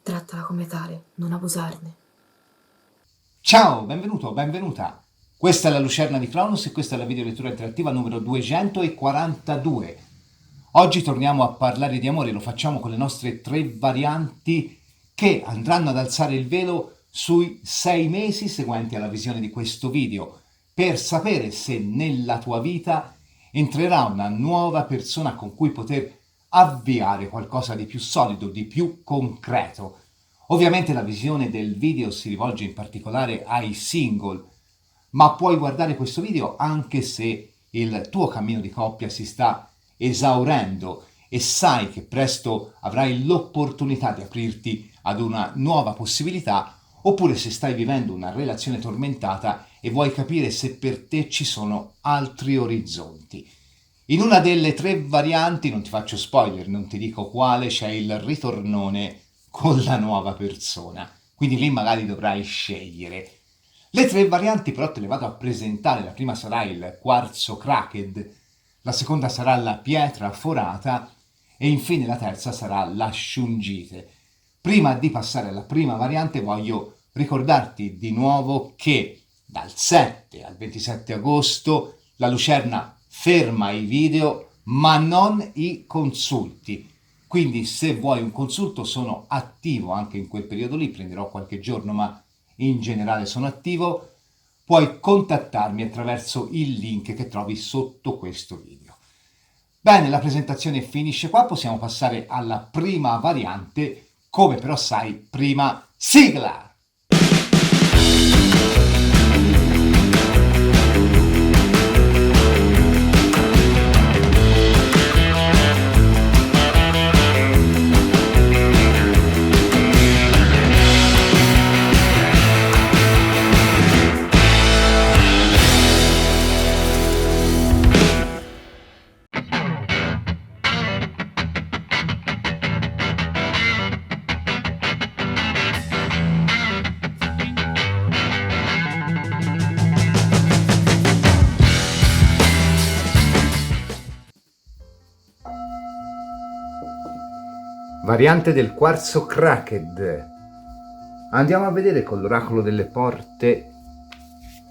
Trattala come tale, non abusarne. Ciao, benvenuto, benvenuta. Questa è la Lucerna di Cronus e questa è la videolettura interattiva numero 242. Oggi torniamo a parlare di amore, lo facciamo con le nostre 3 varianti che andranno ad alzare il velo sui 6 mesi seguenti alla visione di questo video, per sapere se nella tua vita entrerà una nuova persona con cui poter avviare qualcosa di più solido, di più concreto. Ovviamente la visione del video si rivolge in particolare ai single, ma puoi guardare questo video anche se il tuo cammino di coppia si sta esaurendo e sai che presto avrai l'opportunità di aprirti ad una nuova possibilità, oppure se stai vivendo una relazione tormentata e vuoi capire se per te ci sono altri orizzonti. In una delle 3 varianti, non ti faccio spoiler, non ti dico quale, c'è il ritornone con la nuova persona, quindi lì magari dovrai scegliere. Le 3 varianti però te le vado a presentare: la prima sarà il quarzo cracked, la seconda sarà la pietra forata e infine la terza sarà la shungite. Prima di passare alla prima variante voglio ricordarti di nuovo che dal 7 al 27 agosto la Lucerna ferma i video ma non i consulti. Quindi se vuoi un consulto sono attivo anche in quel periodo lì, prenderò qualche giorno ma in generale sono attivo. Puoi contattarmi attraverso il link che trovi sotto questo video. Bene, la presentazione finisce qua, possiamo passare alla prima variante. Come però sai, prima sigla! Variante del quarzo cracked. Andiamo a vedere con l'oracolo delle porte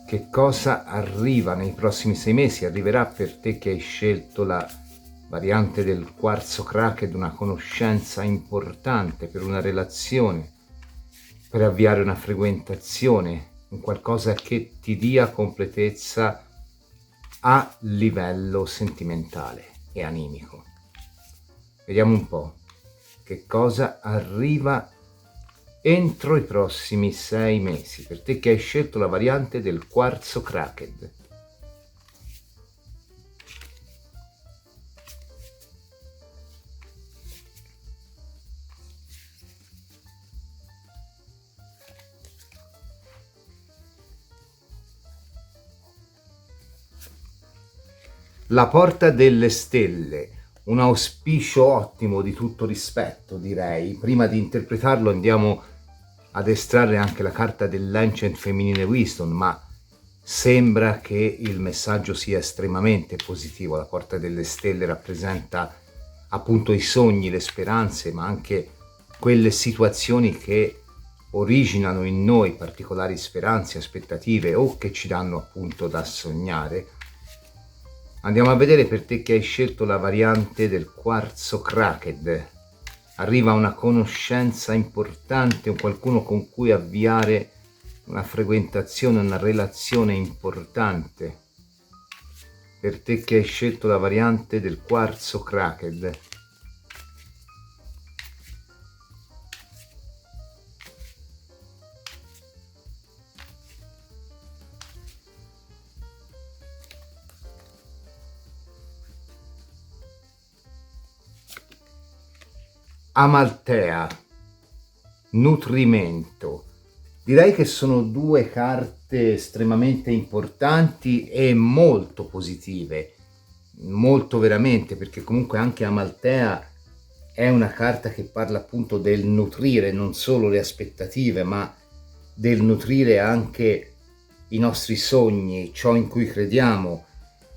che cosa arriva nei prossimi 6 mesi. Arriverà per te che hai scelto la variante del quarzo cracked una conoscenza importante per una relazione, per avviare una frequentazione, un qualcosa che ti dia completezza a livello sentimentale e animico. Vediamo un po' che cosa arriva entro i prossimi 6 mesi, per te che hai scelto la variante del quarzo cracked. La porta delle stelle. Un auspicio ottimo, di tutto rispetto, direi. Prima di interpretarlo andiamo ad estrarre anche la carta dell'Ancient Feminine Wisdom, ma sembra che il messaggio sia estremamente positivo. La porta delle stelle rappresenta appunto i sogni, le speranze, ma anche quelle situazioni che originano in noi particolari speranze, aspettative o che ci danno appunto da sognare. Andiamo a vedere per te che hai scelto la variante del quarzo cracked. Arriva una conoscenza importante, un qualcuno con cui avviare una frequentazione, una relazione importante. Per te che hai scelto la variante del quarzo cracked. Amaltea, nutrimento. Direi che sono 2 carte estremamente importanti e molto positive, molto veramente, perché comunque anche Amaltea è una carta che parla appunto del nutrire non solo le aspettative, ma del nutrire anche i nostri sogni, ciò in cui crediamo,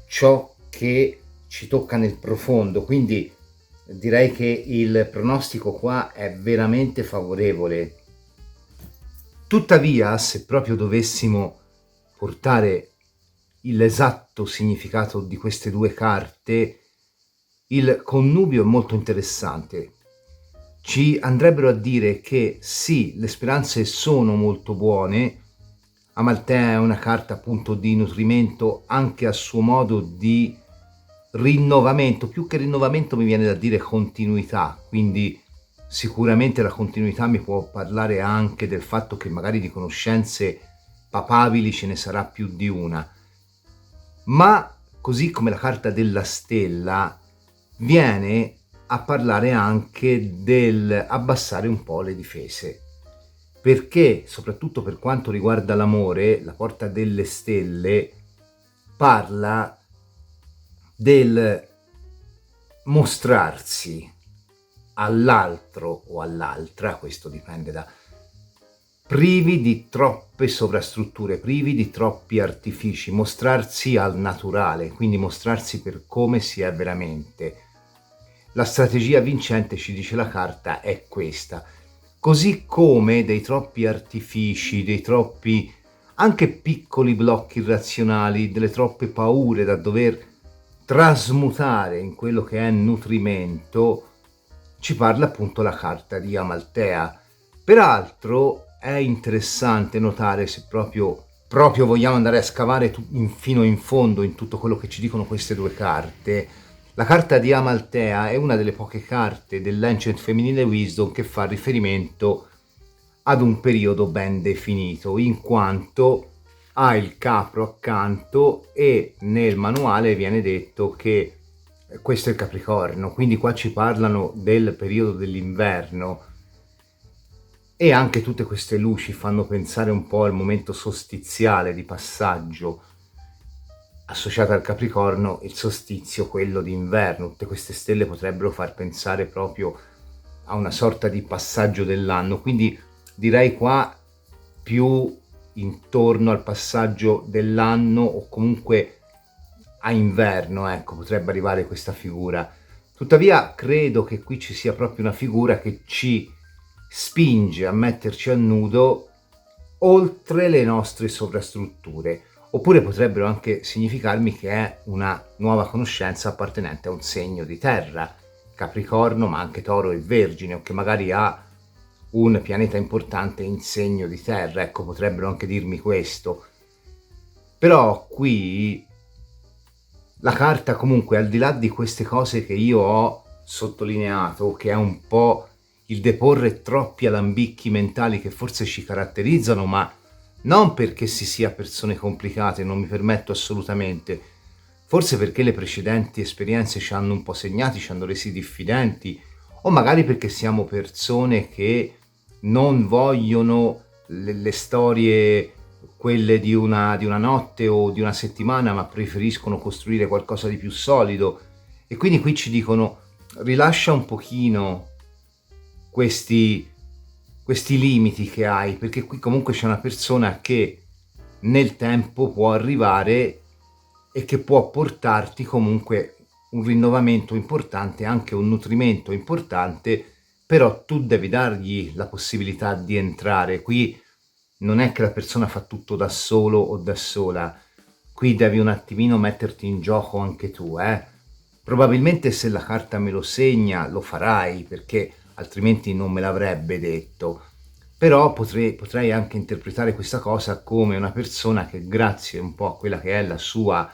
ciò che ci tocca nel profondo. Quindi direi che il pronostico qua è veramente favorevole. Tuttavia, se proprio dovessimo portare l'esatto significato di queste due carte, il connubio è molto interessante. Ci andrebbero a dire che sì, le speranze sono molto buone. Amaltea è una carta appunto di nutrimento, anche a suo modo di rinnovamento, più che rinnovamento mi viene da dire continuità, quindi sicuramente la continuità mi può parlare anche del fatto che magari di conoscenze papabili ce ne sarà più di una, ma così come la carta della stella viene a parlare anche del abbassare un po' le difese, perché soprattutto per quanto riguarda l'amore, la porta delle stelle parla del mostrarsi all'altro o all'altra, questo dipende da, privi di troppe sovrastrutture, privi di troppi artifici, mostrarsi al naturale, quindi mostrarsi per come si è veramente. La strategia vincente, ci dice la carta, è questa. Così come dei troppi artifici, dei troppi anche piccoli blocchi irrazionali, delle troppe paure da dover trasmutare in quello che è nutrimento, ci parla appunto la carta di Amaltea. Peraltro è interessante notare, se proprio vogliamo andare a scavare fino in fondo in tutto quello che ci dicono queste due carte, la carta di Amaltea è una delle poche carte dell'Ancient Femminile Wisdom che fa riferimento ad un periodo ben definito, in quanto ha il capro accanto e nel manuale viene detto che questo è il Capricorno, quindi qua ci parlano del periodo dell'inverno e anche tutte queste luci fanno pensare un po' al momento solstiziale di passaggio associato al Capricorno, il solstizio, quello d'inverno. Tutte queste stelle potrebbero far pensare proprio a una sorta di passaggio dell'anno, quindi direi qua più intorno al passaggio dell'anno o comunque a inverno, ecco, potrebbe arrivare questa figura. Tuttavia credo che qui ci sia proprio una figura che ci spinge a metterci a nudo oltre le nostre sovrastrutture, oppure potrebbero anche significarmi che è una nuova conoscenza appartenente a un segno di terra, Capricorno, ma anche Toro e Vergine, o che magari ha un pianeta importante in segno di terra, ecco, potrebbero anche dirmi questo. Però qui la carta comunque, al di là di queste cose che io ho sottolineato, che è un po' il deporre troppi alambicchi mentali che forse ci caratterizzano, ma non perché si sia persone complicate, non mi permetto assolutamente, forse perché le precedenti esperienze ci hanno un po' segnati, ci hanno resi diffidenti, o magari perché siamo persone che non vogliono le storie, quelle di una notte o di una settimana, ma preferiscono costruire qualcosa di più solido. E quindi qui ci dicono rilascia un pochino questi limiti che hai, perché qui comunque c'è una persona che nel tempo può arrivare e che può portarti comunque un rinnovamento importante, anche un nutrimento importante, però tu devi dargli la possibilità di entrare. Qui non è che la persona fa tutto da solo o da sola, qui devi un attimino metterti in gioco anche tu, Probabilmente se la carta me lo segna lo farai, perché altrimenti non me l'avrebbe detto. Però potrei anche interpretare questa cosa come una persona che, grazie un po' a quella che è la sua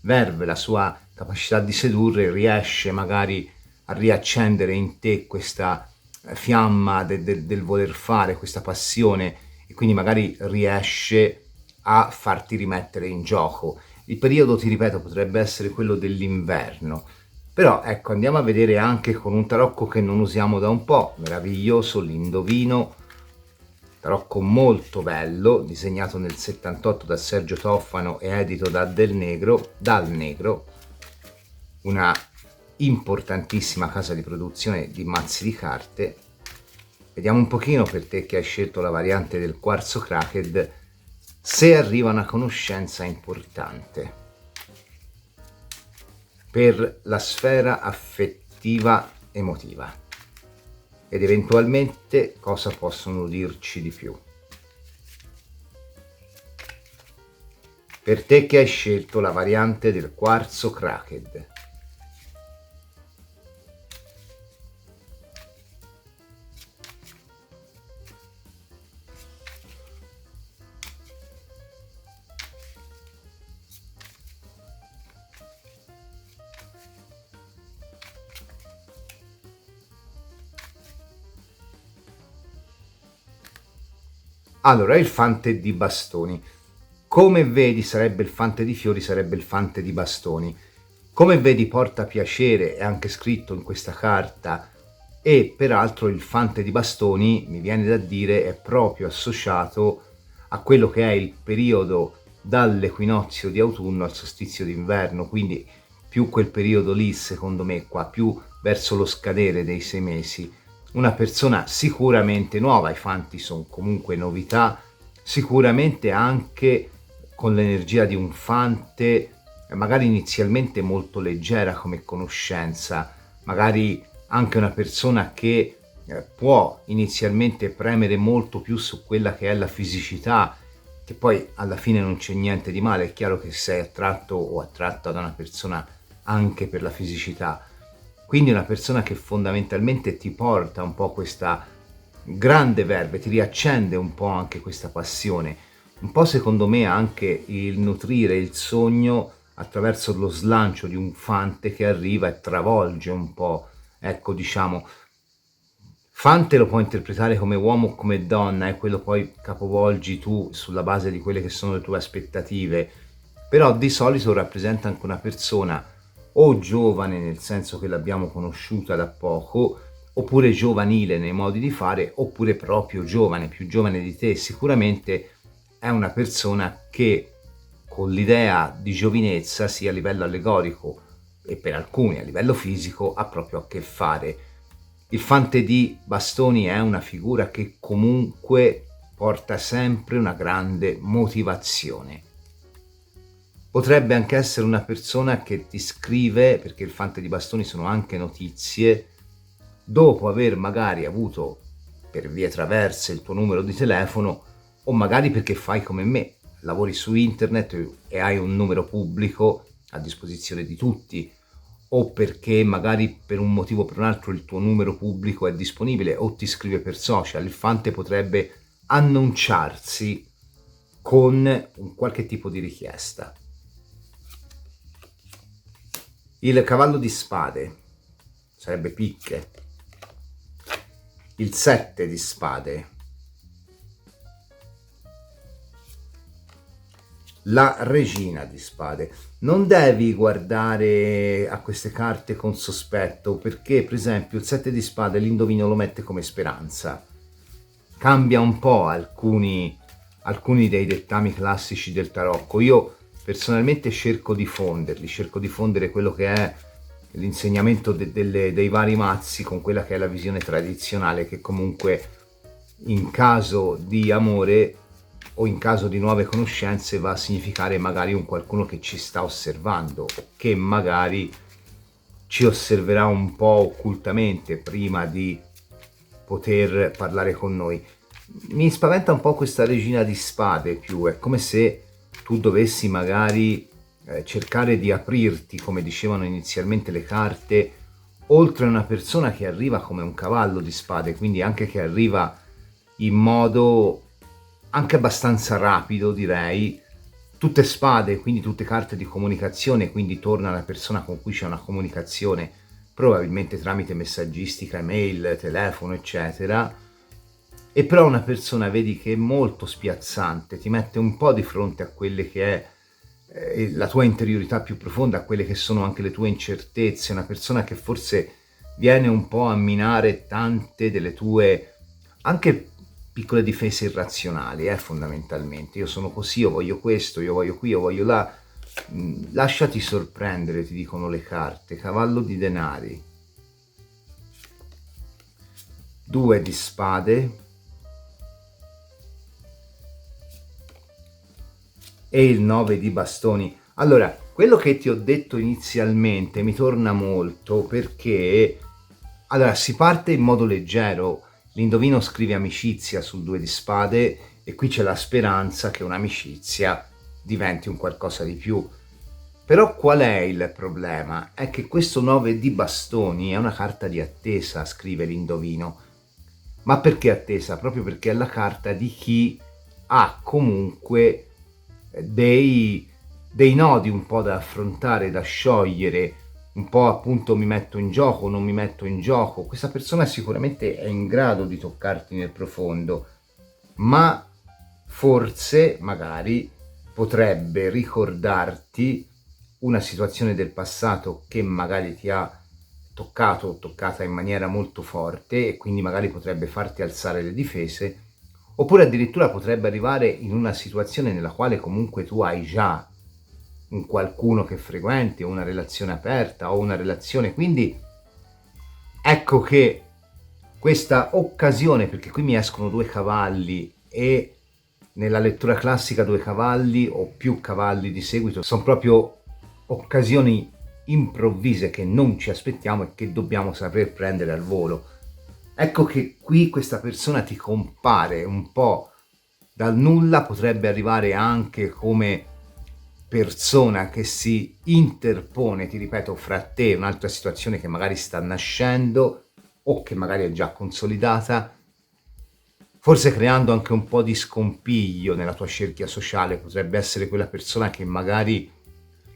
verve, la sua capacità di sedurre, riesce magari a riaccendere in te questa fiamma del voler fare, questa passione, e quindi magari riesce a farti rimettere in gioco. Il periodo, ti ripeto, potrebbe essere quello dell'inverno, però ecco, andiamo a vedere anche con un tarocco che non usiamo da un po', meraviglioso, l'Indovino, tarocco molto bello, disegnato nel 78 da Sergio Toffano e edito da Dal Negro, una importantissima casa di produzione di mazzi di carte. Vediamo un pochino, per te che hai scelto la variante del quarzo cracked, se arriva una conoscenza importante per la sfera affettiva emotiva ed eventualmente cosa possono dirci di più. Per te che hai scelto la variante del quarzo Cracked. Allora, il fante di bastoni. Come vedi sarebbe il fante di fiori, sarebbe il fante di bastoni. Come vedi porta piacere, è anche scritto in questa carta, e peraltro il fante di bastoni, mi viene da dire, è proprio associato a quello che è il periodo dall'equinozio di autunno al solstizio d'inverno, quindi più quel periodo lì, secondo me, qua, più verso lo scadere dei 6 mesi. Una persona sicuramente nuova, i fanti sono comunque novità, sicuramente anche con l'energia di un fante, magari inizialmente molto leggera come conoscenza, magari anche una persona che può inizialmente premere molto più su quella che è la fisicità, che poi alla fine non c'è niente di male, è chiaro che sei attratto o attratta da una persona anche per la fisicità, quindi una persona che fondamentalmente ti porta un po' questa grande verve, ti riaccende un po' anche questa passione, un po' secondo me anche il nutrire il sogno attraverso lo slancio di un fante che arriva e travolge un po', ecco, diciamo, fante lo puoi interpretare come uomo o come donna, e quello poi capovolgi tu sulla base di quelle che sono le tue aspettative, però di solito rappresenta anche una persona o giovane nel senso che l'abbiamo conosciuta da poco, oppure giovanile nei modi di fare, oppure proprio giovane, più giovane di te. Sicuramente è una persona che con l'idea di giovinezza, sia a livello allegorico e per alcuni a livello fisico, ha proprio a che fare. Il fante di bastoni è una figura che comunque porta sempre una grande motivazione. Potrebbe anche essere una persona che ti scrive, perché il fante di bastoni sono anche notizie, dopo aver magari avuto per vie traverse il tuo numero di telefono, o magari perché fai come me, lavori su internet e hai un numero pubblico a disposizione di tutti, o perché magari per un motivo o per un altro il tuo numero pubblico è disponibile o ti scrive per social. Il fante potrebbe annunciarsi con un qualche tipo di richiesta. Il cavallo di spade sarebbe picche. Il 7 di spade. La regina di spade. Non devi guardare a queste carte con sospetto, perché per esempio il 7 di spade l'indovino lo mette come speranza. Cambia un po' alcuni dei dettami classici del tarocco. Io personalmente cerco di fonderli, cerco di fondere quello che è l'insegnamento dei vari mazzi con quella che è la visione tradizionale, che comunque in caso di amore o in caso di nuove conoscenze va a significare magari un qualcuno che ci sta osservando, o che magari ci osserverà un po' occultamente prima di poter parlare con noi. Mi spaventa un po' questa regina di spade, più è come se tu dovessi magari cercare di aprirti, come dicevano inizialmente le carte, oltre a una persona che arriva come un cavallo di spade, quindi anche che arriva in modo anche abbastanza rapido, direi, tutte spade, quindi tutte carte di comunicazione, quindi torna la persona con cui c'è una comunicazione, probabilmente tramite messaggistica, email, telefono, eccetera. E però una persona, vedi, che è molto spiazzante, ti mette un po' di fronte a quelle che è la tua interiorità più profonda, a quelle che sono anche le tue incertezze, una persona che forse viene un po' a minare tante delle tue anche piccole difese irrazionali, fondamentalmente. Io sono così, io voglio questo, io voglio qui, io voglio là. Lasciati sorprendere, ti dicono le carte. Cavallo di denari. 2 di spade. E il 9 di bastoni. Allora, quello che ti ho detto inizialmente mi torna molto, perché Allora, si parte in modo leggero, l'indovino scrive amicizia sul 2 di spade e qui c'è la speranza che un'amicizia diventi un qualcosa di più. Però qual è il problema? È che questo 9 di bastoni è una carta di attesa, scrive l'indovino. Ma perché attesa? Proprio perché è la carta di chi ha comunque dei nodi un po' da affrontare, da sciogliere, un po' appunto mi metto in gioco, non mi metto in gioco. Questa persona sicuramente è in grado di toccarti nel profondo, ma forse magari potrebbe ricordarti una situazione del passato che magari ti ha toccato o toccata in maniera molto forte e quindi magari potrebbe farti alzare le difese, oppure addirittura potrebbe arrivare in una situazione nella quale comunque tu hai già un qualcuno che frequenti, o una relazione aperta o una relazione, quindi ecco che questa occasione, perché qui mi escono 2 cavalli e nella lettura classica 2 cavalli o più cavalli di seguito sono proprio occasioni improvvise che non ci aspettiamo e che dobbiamo saper prendere al volo. Ecco che qui questa persona ti compare un po' dal nulla, potrebbe arrivare anche come persona che si interpone, ti ripeto, fra te e un'altra situazione che magari sta nascendo o che magari è già consolidata, forse creando anche un po' di scompiglio nella tua cerchia sociale. Potrebbe essere quella persona che magari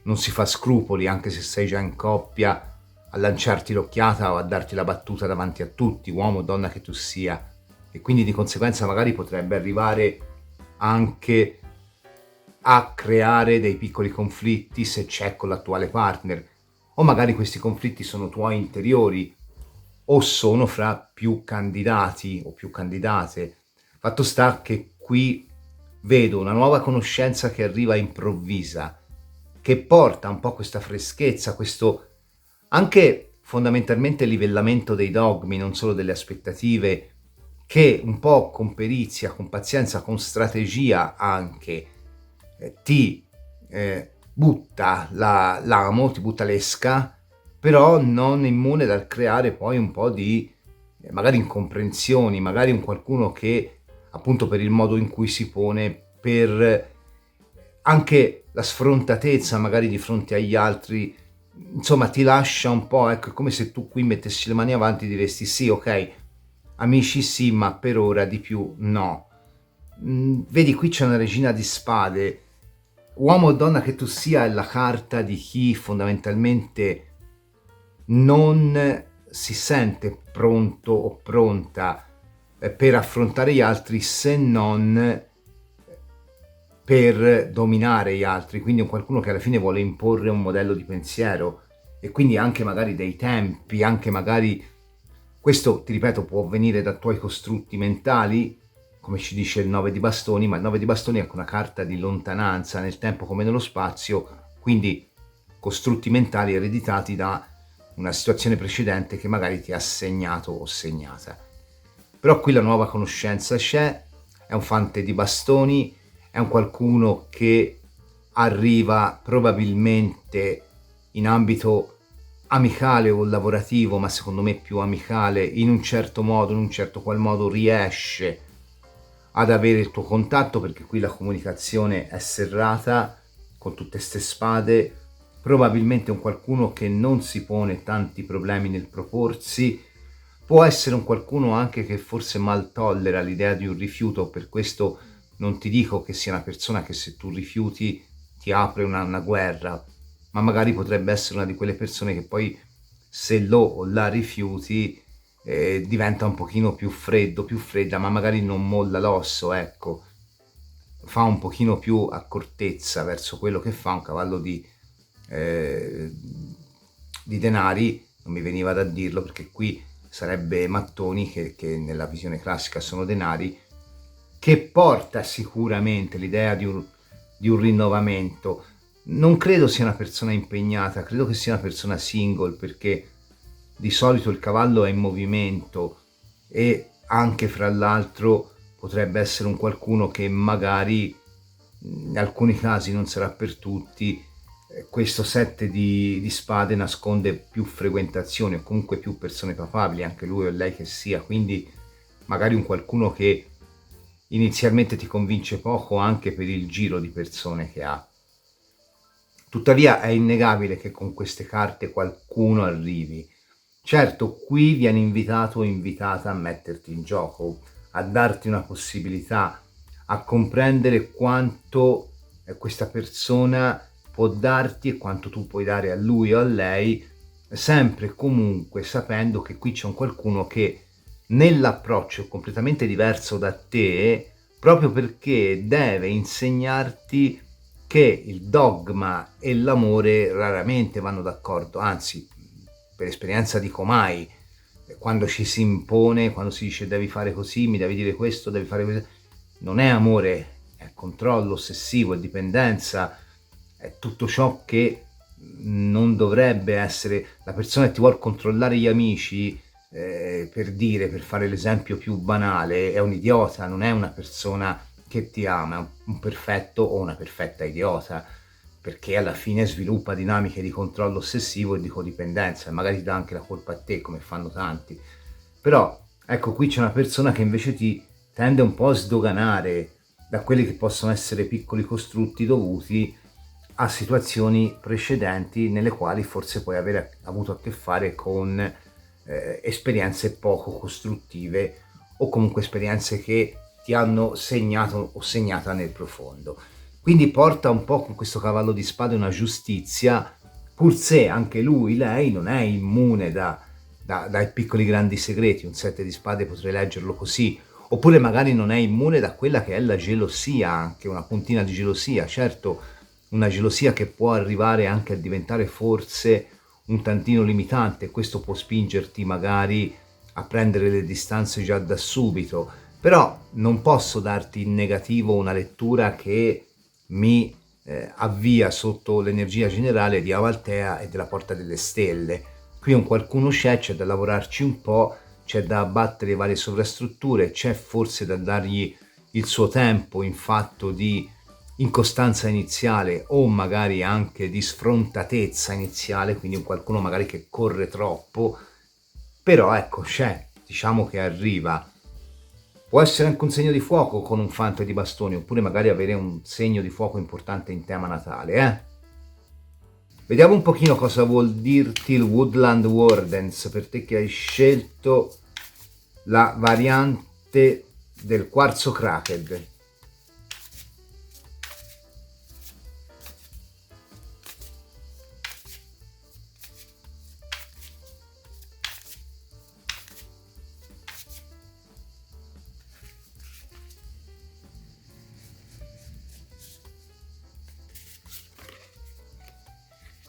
non si fa scrupoli, anche se sei già in coppia, a lanciarti l'occhiata o a darti la battuta davanti a tutti, uomo o donna che tu sia, e quindi di conseguenza magari potrebbe arrivare anche a creare dei piccoli conflitti se c'è con l'attuale partner, o magari questi conflitti sono tuoi interiori o sono fra più candidati o più candidate. Fatto sta che qui vedo una nuova conoscenza che arriva improvvisa, che porta un po' questa freschezza, questo anche fondamentalmente livellamento dei dogmi, non solo delle aspettative, che un po' con perizia, con pazienza, con strategia anche ti butta l'amo, ti butta l'esca, però non immune dal creare poi un po' di magari incomprensioni, magari un qualcuno che appunto per il modo in cui si pone, per anche la sfrontatezza magari di fronte agli altri, insomma ti lascia un po', ecco, è come se tu qui mettessi le mani avanti e diresti sì, ok, amici sì, ma per ora di più no. Vedi, qui c'è una regina di spade. Uomo o donna che tu sia è la carta di chi fondamentalmente non si sente pronto o pronta per affrontare gli altri, se non per dominare gli altri, quindi è un qualcuno che alla fine vuole imporre un modello di pensiero e quindi anche magari dei tempi, anche magari questo, ti ripeto, può venire da tuoi costrutti mentali, come ci dice il 9 di bastoni, ma il 9 di bastoni è anche una carta di lontananza nel tempo come nello spazio, quindi costrutti mentali ereditati da una situazione precedente che magari ti ha segnato o segnata. Però qui la nuova conoscenza c'è, è un fante di bastoni, è un qualcuno che arriva probabilmente in ambito amicale o lavorativo, ma secondo me più amicale, in un certo modo, in un certo qual modo riesce ad avere il tuo contatto, perché qui la comunicazione è serrata con tutte ste spade, probabilmente un qualcuno che non si pone tanti problemi nel proporsi, può essere un qualcuno anche che forse mal tollera l'idea di un rifiuto, per questo non ti dico che sia una persona che se tu rifiuti ti apre una guerra, ma magari potrebbe essere una di quelle persone che poi se lo o la rifiuti diventa un pochino più freddo, più fredda, ma magari non molla l'osso, ecco, fa un pochino più accortezza verso quello che fa un cavallo di denari, non mi veniva da dirlo perché qui sarebbe mattoni che nella visione classica sono denari, che porta sicuramente l'idea di un rinnovamento. Non credo sia una persona impegnata, credo che sia una persona single, perché di solito il cavallo è in movimento e anche fra l'altro potrebbe essere un qualcuno che magari in alcuni casi, non sarà per tutti, questo 7 di spade nasconde più frequentazioni o comunque più persone papabili, anche lui o lei che sia, quindi magari un qualcuno che inizialmente ti convince poco anche per il giro di persone che ha. Tuttavia è innegabile che con queste carte qualcuno arrivi. Certo, qui viene invitato o invitata a metterti in gioco, a darti una possibilità, a comprendere quanto questa persona può darti e quanto tu puoi dare a lui o a lei, sempre e comunque sapendo che qui c'è un qualcuno che nell'approccio completamente diverso da te, proprio perché deve insegnarti che il dogma e l'amore raramente vanno d'accordo, anzi, per esperienza dico mai, quando ci si impone, quando si dice devi fare così, mi devi dire questo, devi fare questo, non è amore, è controllo ossessivo, è dipendenza, è tutto ciò che non dovrebbe essere. La persona che ti vuole controllare gli amici, per fare l'esempio più banale, è un idiota, non è una persona che ti ama, è un perfetto o una perfetta idiota, perché alla fine sviluppa dinamiche di controllo ossessivo e di codipendenza e magari ti dà anche la colpa a te, come fanno tanti. Però ecco, qui c'è una persona che invece ti tende un po' a sdoganare da quelli che possono essere piccoli costrutti dovuti a situazioni precedenti nelle quali forse puoi aver avuto a che fare con esperienze poco costruttive o comunque esperienze che ti hanno segnato o segnata nel profondo. Quindi porta un po' con questo cavallo di spade una giustizia, pur se anche lui, lei, non è immune dai piccoli grandi segreti. Un 7 di spade potrei leggerlo così, oppure magari non è immune da quella che è la gelosia, anche una puntina di gelosia, certo una gelosia che può arrivare anche a diventare forse un tantino limitante, questo può spingerti magari a prendere le distanze già da subito, però non posso darti in negativo una lettura che mi avvia sotto l'energia generale di Amaltea e della Porta delle Stelle. Qui un qualcuno c'è da lavorarci un po', c'è da abbattere varie sovrastrutture, c'è forse da dargli il suo tempo in fatto di incostanza iniziale o magari anche di sfrontatezza iniziale, quindi un qualcuno magari che corre troppo, però ecco c'è, diciamo che arriva. Può essere anche un segno di fuoco con un fante di bastoni, oppure magari avere un segno di fuoco importante in tema natale, Vediamo un pochino cosa vuol dirti il Woodland Wardens per te che hai scelto la variante del quarzo cracked.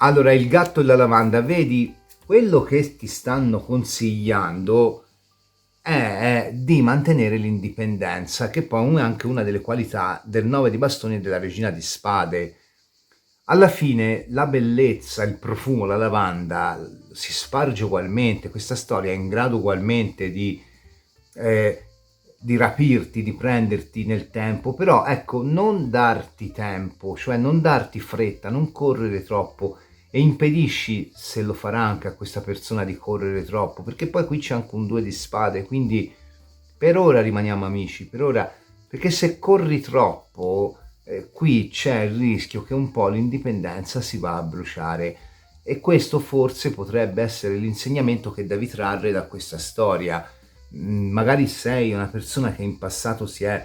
Allora, il gatto e la lavanda, vedi, quello che ti stanno consigliando è di mantenere l'indipendenza, che poi è anche una delle qualità del 9 di bastoni e della regina di spade. Alla fine la bellezza, il profumo, la lavanda si sparge ugualmente, questa storia è in grado ugualmente di rapirti, di prenderti nel tempo, però ecco, non darti tempo, cioè non darti fretta, non correre troppo, e impedisci, se lo farà anche a questa persona, di correre troppo, perché poi qui c'è anche un 2 di spade, quindi per ora rimaniamo amici, per ora, perché se corri troppo, qui c'è il rischio che un po' l'indipendenza si va a bruciare, e questo forse potrebbe essere l'insegnamento che devi trarre da questa storia. Magari sei una persona che in passato si è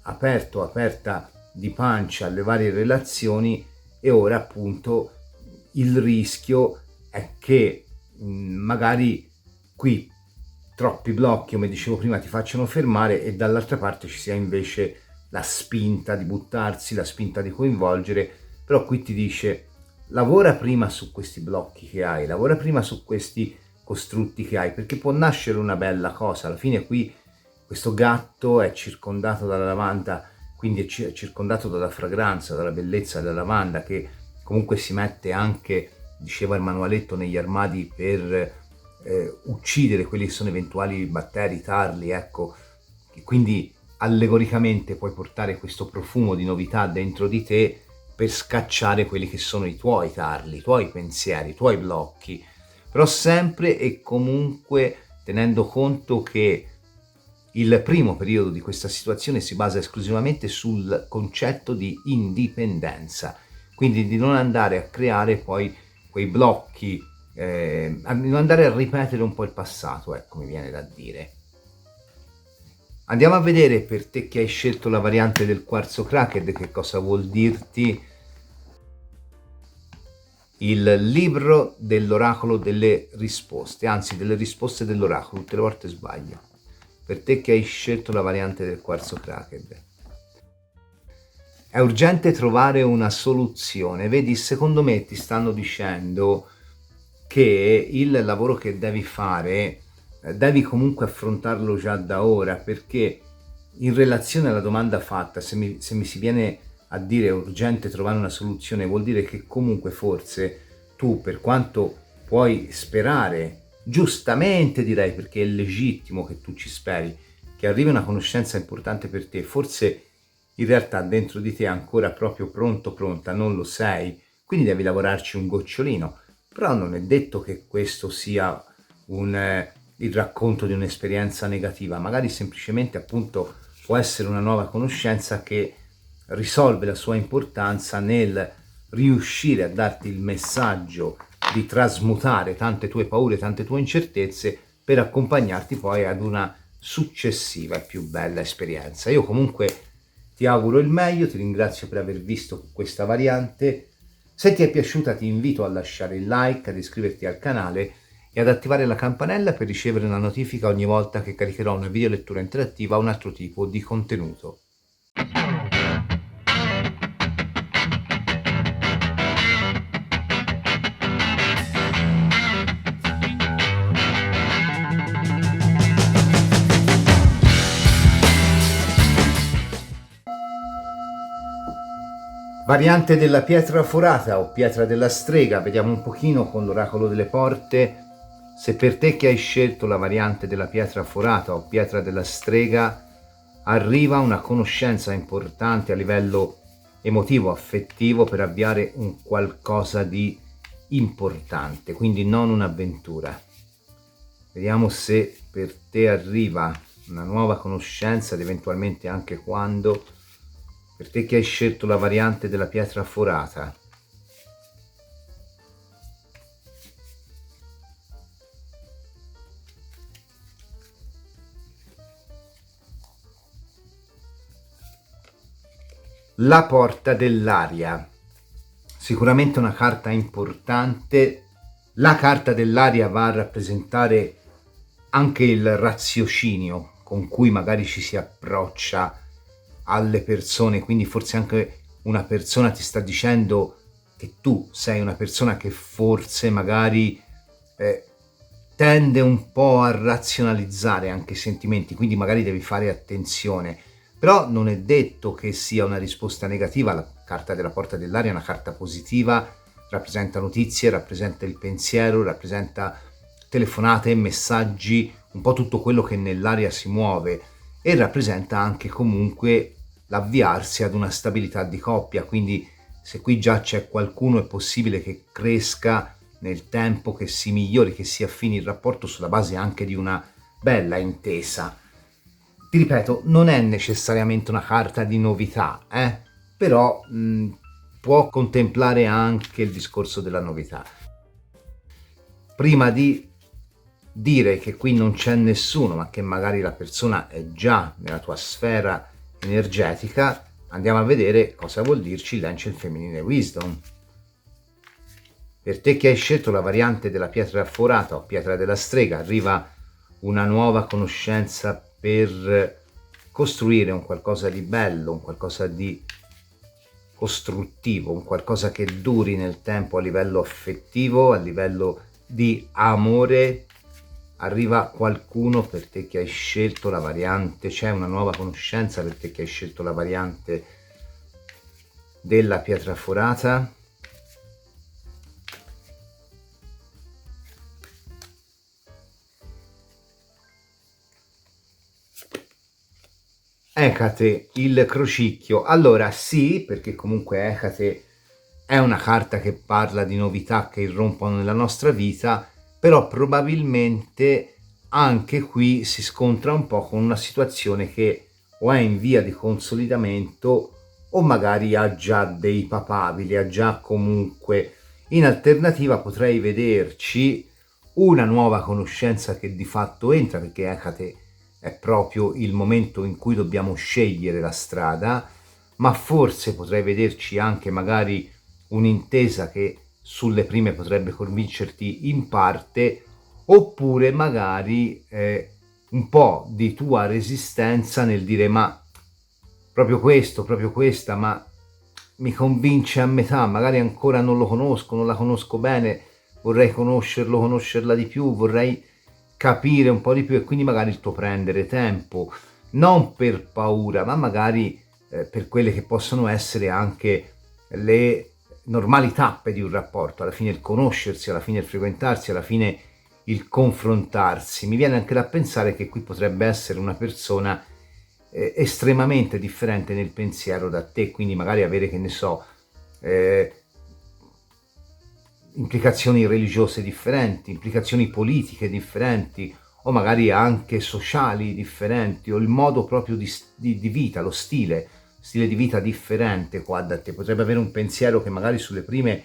aperta di pancia alle varie relazioni, e ora appunto il rischio è che magari qui troppi blocchi, come dicevo prima, ti facciano fermare, e dall'altra parte ci sia invece la spinta di buttarsi, la spinta di coinvolgere. Però qui ti dice: lavora prima su questi blocchi che hai, lavora prima su questi costrutti che hai, perché può nascere una bella cosa. Alla fine qui questo gatto è circondato dalla lavanda, quindi è circondato dalla fragranza, dalla bellezza della lavanda, che comunque si mette anche, diceva il manualetto, negli armadi per uccidere quelli che sono eventuali batteri, tarli, ecco. E quindi allegoricamente puoi portare questo profumo di novità dentro di te per scacciare quelli che sono i tuoi tarli, i tuoi pensieri, i tuoi blocchi, però sempre e comunque tenendo conto che il primo periodo di questa situazione si basa esclusivamente sul concetto di indipendenza, quindi di non andare a creare poi quei blocchi, di non andare a ripetere un po' il passato, ecco, mi viene da dire. Andiamo a vedere per te che hai scelto la variante del quarzo cracked che cosa vuol dirti il libro dell'oracolo delle risposte, anzi delle risposte dell'oracolo, tutte le volte sbaglio. Per te che hai scelto la variante del quarzo cracked. È urgente trovare una soluzione. Vedi, secondo me ti stanno dicendo che il lavoro che devi fare devi comunque affrontarlo già da ora, perché in relazione alla domanda fatta, se mi si viene a dire è urgente trovare una soluzione, vuol dire che comunque forse tu, per quanto puoi sperare, giustamente direi, perché è legittimo che tu ci speri, che arrivi una conoscenza importante per te, forse in realtà dentro di te è ancora proprio pronta, non lo sei, quindi devi lavorarci un gocciolino, però non è detto che questo sia il racconto di un'esperienza negativa, magari semplicemente appunto può essere una nuova conoscenza che risolve la sua importanza nel riuscire a darti il messaggio di trasmutare tante tue paure, tante tue incertezze per accompagnarti poi ad una successiva e più bella esperienza. Io comunque ti auguro il meglio, ti ringrazio per aver visto questa variante. Se ti è piaciuta ti invito a lasciare il like, ad iscriverti al canale e ad attivare la campanella per ricevere una notifica ogni volta che caricherò una video lettura interattiva o un altro tipo di contenuto. Variante della pietra forata o pietra della strega, vediamo un pochino con l'oracolo delle porte se per te che hai scelto la variante della pietra forata o pietra della strega arriva una conoscenza importante a livello emotivo, affettivo per avviare un qualcosa di importante, quindi non un'avventura. Vediamo se per te arriva una nuova conoscenza ed eventualmente anche quando. Per te che hai scelto la variante della pietra forata. La porta dell'aria. Sicuramente una carta importante. La carta dell'aria va a rappresentare anche il raziocinio con cui magari ci si approccia alle persone, quindi forse anche una persona ti sta dicendo che tu sei una persona che forse magari tende un po' a razionalizzare anche i sentimenti, quindi magari devi fare attenzione, però non è detto che sia una risposta negativa. La carta della porta dell'aria è una carta positiva, rappresenta notizie, rappresenta il pensiero, rappresenta telefonate, messaggi, un po' tutto quello che nell'aria si muove e rappresenta anche comunque l'avviarsi ad una stabilità di coppia, quindi se qui già c'è qualcuno è possibile che cresca nel tempo, che si migliori, che si affini il rapporto sulla base anche di una bella intesa. Ti ripeto, non è necessariamente una carta di novità, però può contemplare anche il discorso della novità. Prima di dire che qui non c'è nessuno, ma che magari la persona è già nella tua sfera energetica, andiamo a vedere cosa vuol dirci l'Angel femminile Wisdom. Per te che hai scelto la variante della pietra forata o pietra della strega, arriva una nuova conoscenza per costruire un qualcosa di bello, un qualcosa di costruttivo, un qualcosa che duri nel tempo a livello affettivo, a livello di amore. Arriva qualcuno per te che hai scelto la variante, c'è una nuova conoscenza per te che hai scelto la variante della pietra forata. Ecate, il crocicchio. Allora sì, perché comunque Ecate è una carta che parla di novità che irrompono nella nostra vita, però probabilmente anche qui si scontra un po' con una situazione che o è in via di consolidamento o magari ha già dei papabili, ha già comunque. In alternativa potrei vederci una nuova conoscenza che di fatto entra, perché Ecate è proprio il momento in cui dobbiamo scegliere la strada, ma forse potrei vederci anche magari un'intesa che sulle prime potrebbe convincerti in parte, oppure magari un po' di tua resistenza nel dire ma proprio questo, proprio questa, ma mi convince a metà, magari ancora non lo conosco, non la conosco bene, vorrei conoscerlo, conoscerla di più, vorrei capire un po' di più, e quindi magari il tuo prendere tempo, non per paura, ma magari per quelle che possono essere anche le normali tappe di un rapporto, alla fine il conoscersi, alla fine il frequentarsi, alla fine il confrontarsi. Mi viene anche da pensare che qui potrebbe essere una persona estremamente differente nel pensiero da te, quindi magari avere, che ne so, implicazioni religiose differenti, implicazioni politiche differenti, o magari anche sociali differenti, o il modo proprio di vita, lo stile di vita differente qua da te. Potrebbe avere un pensiero che magari sulle prime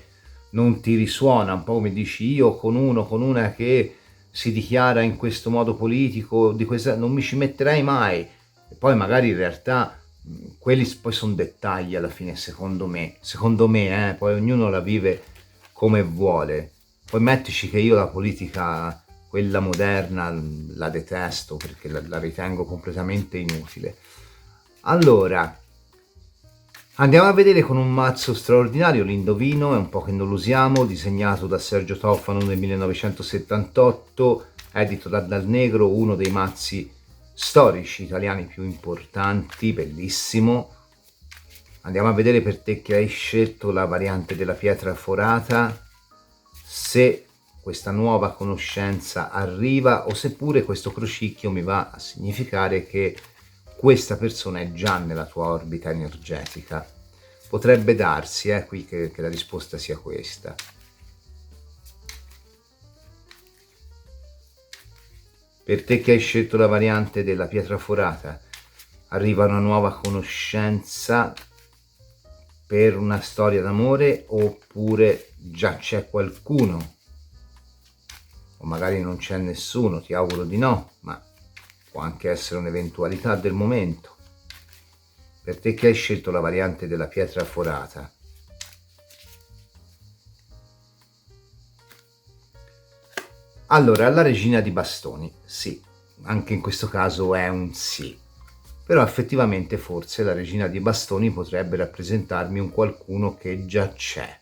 non ti risuona, un po' come dici io con uno, con una che si dichiara in questo modo politico, di questa non mi ci metterei mai, e poi magari in realtà quelli poi sono dettagli alla fine, secondo me, poi ognuno la vive come vuole. Poi mettici che io la politica, quella moderna, la detesto perché la ritengo completamente inutile. Allora, andiamo a vedere con un mazzo straordinario, l'Indovino, è un po' che non lo usiamo, disegnato da Sergio Tofano nel 1978, edito da Dal Negro, uno dei mazzi storici italiani più importanti, bellissimo. Andiamo a vedere per te che hai scelto la variante della pietra forata, se questa nuova conoscenza arriva o seppure questo crocicchio mi va a significare che questa persona è già nella tua orbita energetica. Potrebbe darsi qui che la risposta sia questa. Per te che hai scelto la variante della pietra forata, arriva una nuova conoscenza per una storia d'amore, oppure già c'è qualcuno, o magari non c'è nessuno, ti auguro di no, ma può anche essere un'eventualità del momento. Per te che hai scelto la variante della pietra forata, allora la regina di bastoni, sì, anche in questo caso è un sì, però effettivamente forse la regina di bastoni potrebbe rappresentarmi un qualcuno che già c'è,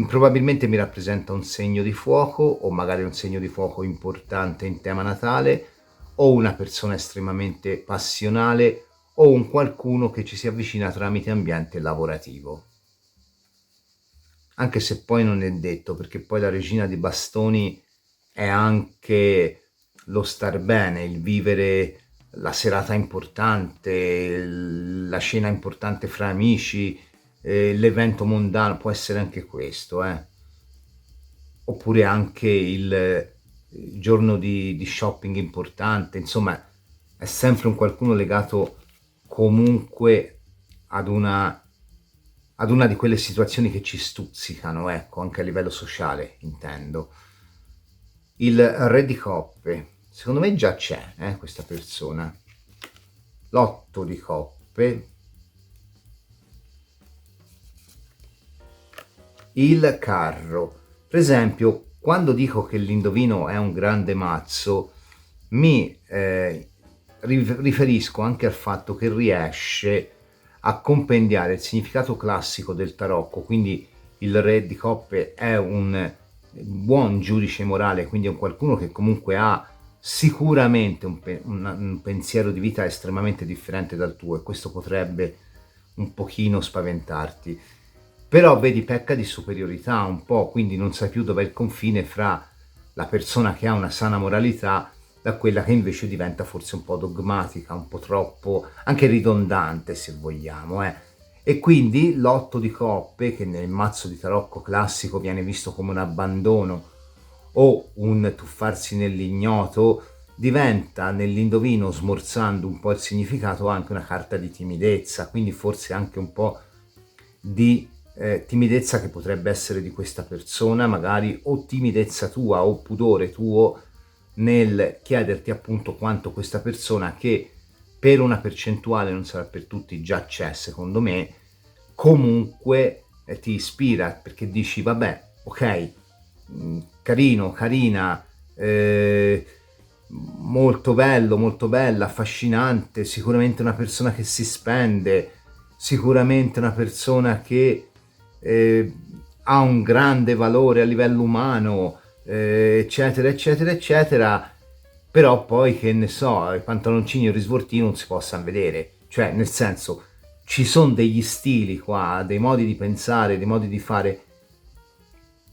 probabilmente mi rappresenta un segno di fuoco, o magari un segno di fuoco importante in tema natale, o una persona estremamente passionale, o un qualcuno che ci si avvicina tramite ambiente lavorativo. Anche se poi non è detto, perché poi la regina di bastoni è anche lo star bene, il vivere la serata importante, la cena importante fra amici, l'evento mondano, può essere anche questo, oppure anche il giorno di shopping importante, insomma è sempre un qualcuno legato comunque ad una di quelle situazioni che ci stuzzicano, ecco, anche a livello sociale intendo. Il re di coppe, secondo me già c'è questa persona. L'otto di coppe, il carro. Per esempio, quando dico che l'Indovino è un grande mazzo, mi riferisco anche al fatto che riesce a compendiare il significato classico del tarocco, quindi il re di coppe è un buon giudice morale, quindi è un qualcuno che comunque ha sicuramente un pensiero di vita estremamente differente dal tuo, e questo potrebbe un pochino spaventarti. Però vedi, pecca di superiorità un po', quindi non sai più dov'è il confine fra la persona che ha una sana moralità da quella che invece diventa forse un po' dogmatica, un po' troppo, anche ridondante se vogliamo. E quindi l'otto di coppe, che nel mazzo di tarocco classico viene visto come un abbandono o un tuffarsi nell'ignoto, diventa nell'indovino, smorzando un po' il significato, anche una carta di timidezza, quindi forse anche un po' di timidezza che potrebbe essere di questa persona, magari o timidezza tua o pudore tuo nel chiederti appunto quanto questa persona, che per una percentuale, non sarà per tutti, già c'è secondo me, comunque ti ispira, perché dici vabbè, ok, carino, carina, molto bello, molto bella, affascinante, sicuramente una persona che si spende, sicuramente una persona che ha un grande valore a livello umano, eccetera, eccetera, eccetera, però poi, che ne so, i pantaloncini o il risvoltino non si possano vedere, cioè nel senso, ci sono degli stili qua, dei modi di pensare, dei modi di fare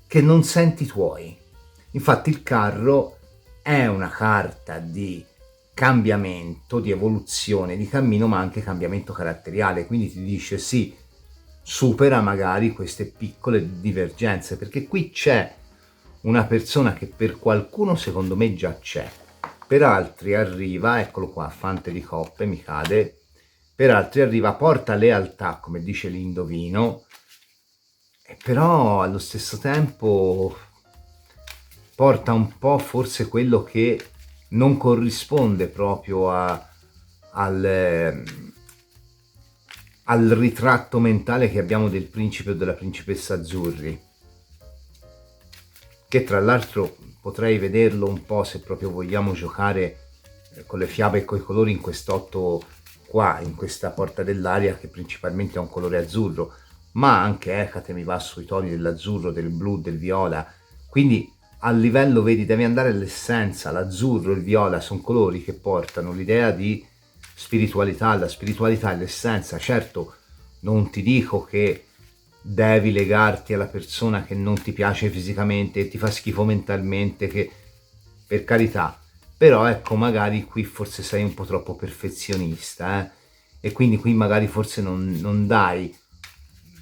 che non senti tuoi. Infatti il carro è una carta di cambiamento, di evoluzione, di cammino, ma anche cambiamento caratteriale, quindi ti dice sì, supera magari queste piccole divergenze, perché qui c'è una persona che per qualcuno secondo me già c'è, per altri arriva, eccolo qua, fante di coppe, mi cade, per altri arriva, porta lealtà, come dice l'indovino, e però allo stesso tempo porta un po' forse quello che non corrisponde proprio al, al ritratto mentale che abbiamo del principe o della principessa azzurri, che tra l'altro potrei vederlo un po', se proprio vogliamo giocare con le fiabe e con i colori, in quest'otto qua, in questa porta dell'aria, che principalmente ha un colore azzurro, ma anche Ecate mi va sui toni dell'azzurro, del blu, del viola, quindi a livello, vedi, devi andare all'essenza. L'azzurro e il viola sono colori che portano l'idea di spiritualità, la spiritualità è l'essenza. Certo, non ti dico che devi legarti alla persona che non ti piace fisicamente, che ti fa schifo mentalmente, che per carità, però ecco, magari qui forse sei un po' troppo perfezionista, e quindi qui magari forse non dai,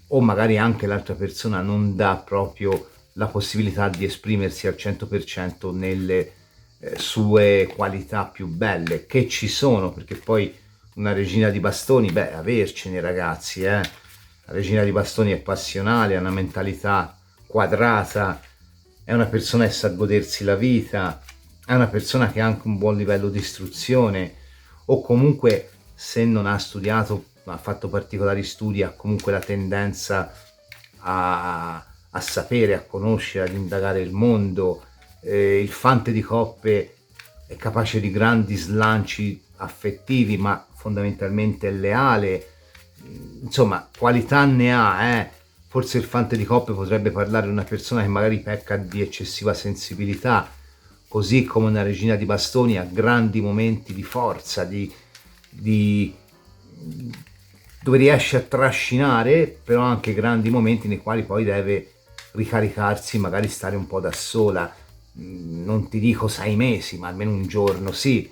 o magari anche l'altra persona non dà proprio la possibilità di esprimersi al 100% nelle sue qualità più belle, che ci sono, perché poi una regina di bastoni, beh, avercene ragazzi, la regina di bastoni è passionale, ha una mentalità quadrata, è una persona che sa godersi la vita, è una persona che ha anche un buon livello di istruzione, o comunque, se non ha studiato, ha fatto particolari studi, ha comunque la tendenza a sapere, a conoscere, ad indagare il mondo. Il fante di coppe è capace di grandi slanci affettivi, ma fondamentalmente è leale. Insomma, qualità ne ha, Forse il fante di coppe potrebbe parlare di una persona che magari pecca di eccessiva sensibilità, così come una regina di bastoni ha grandi momenti di forza, di dove riesce a trascinare, però anche grandi momenti nei quali poi deve ricaricarsi, magari stare un po' da sola, non ti dico 6 mesi, ma almeno un giorno sì.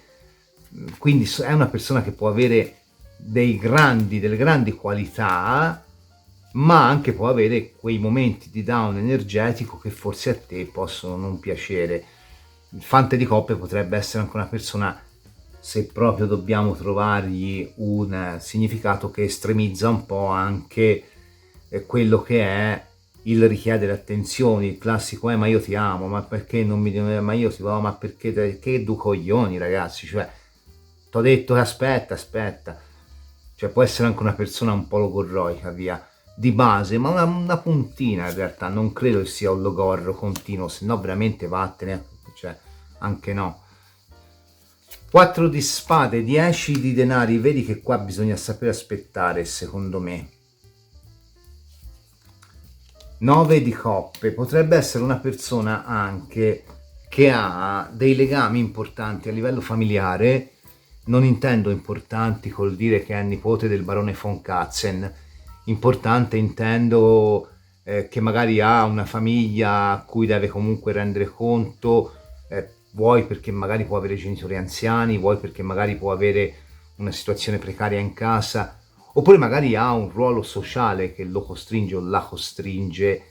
Quindi è una persona che può avere delle grandi qualità, ma anche può avere quei momenti di down energetico che forse a te possono non piacere. Il fante di coppe potrebbe essere anche una persona, se proprio dobbiamo trovargli un significato, che estremizza un po' anche quello che è il richiedere attenzioni, il classico ma io ti amo, ma perché non mi ma io ti amo, ma perché, che due coglioni ragazzi, cioè t'ho detto che aspetta, cioè può essere anche una persona un po' logorroica via di base, ma una puntina in realtà, non credo che sia un logorro continuo, se no veramente vattene, cioè anche no. 4 di spade, 10 di denari, vedi che qua bisogna sapere aspettare secondo me. 9 di coppe, potrebbe essere una persona anche che ha dei legami importanti a livello familiare, non intendo importanti col dire che è nipote del barone von Katzen, importante intendo che magari ha una famiglia a cui deve comunque rendere conto, vuoi perché magari può avere genitori anziani, vuoi perché magari può avere una situazione precaria in casa, oppure magari ha un ruolo sociale che lo costringe o la costringe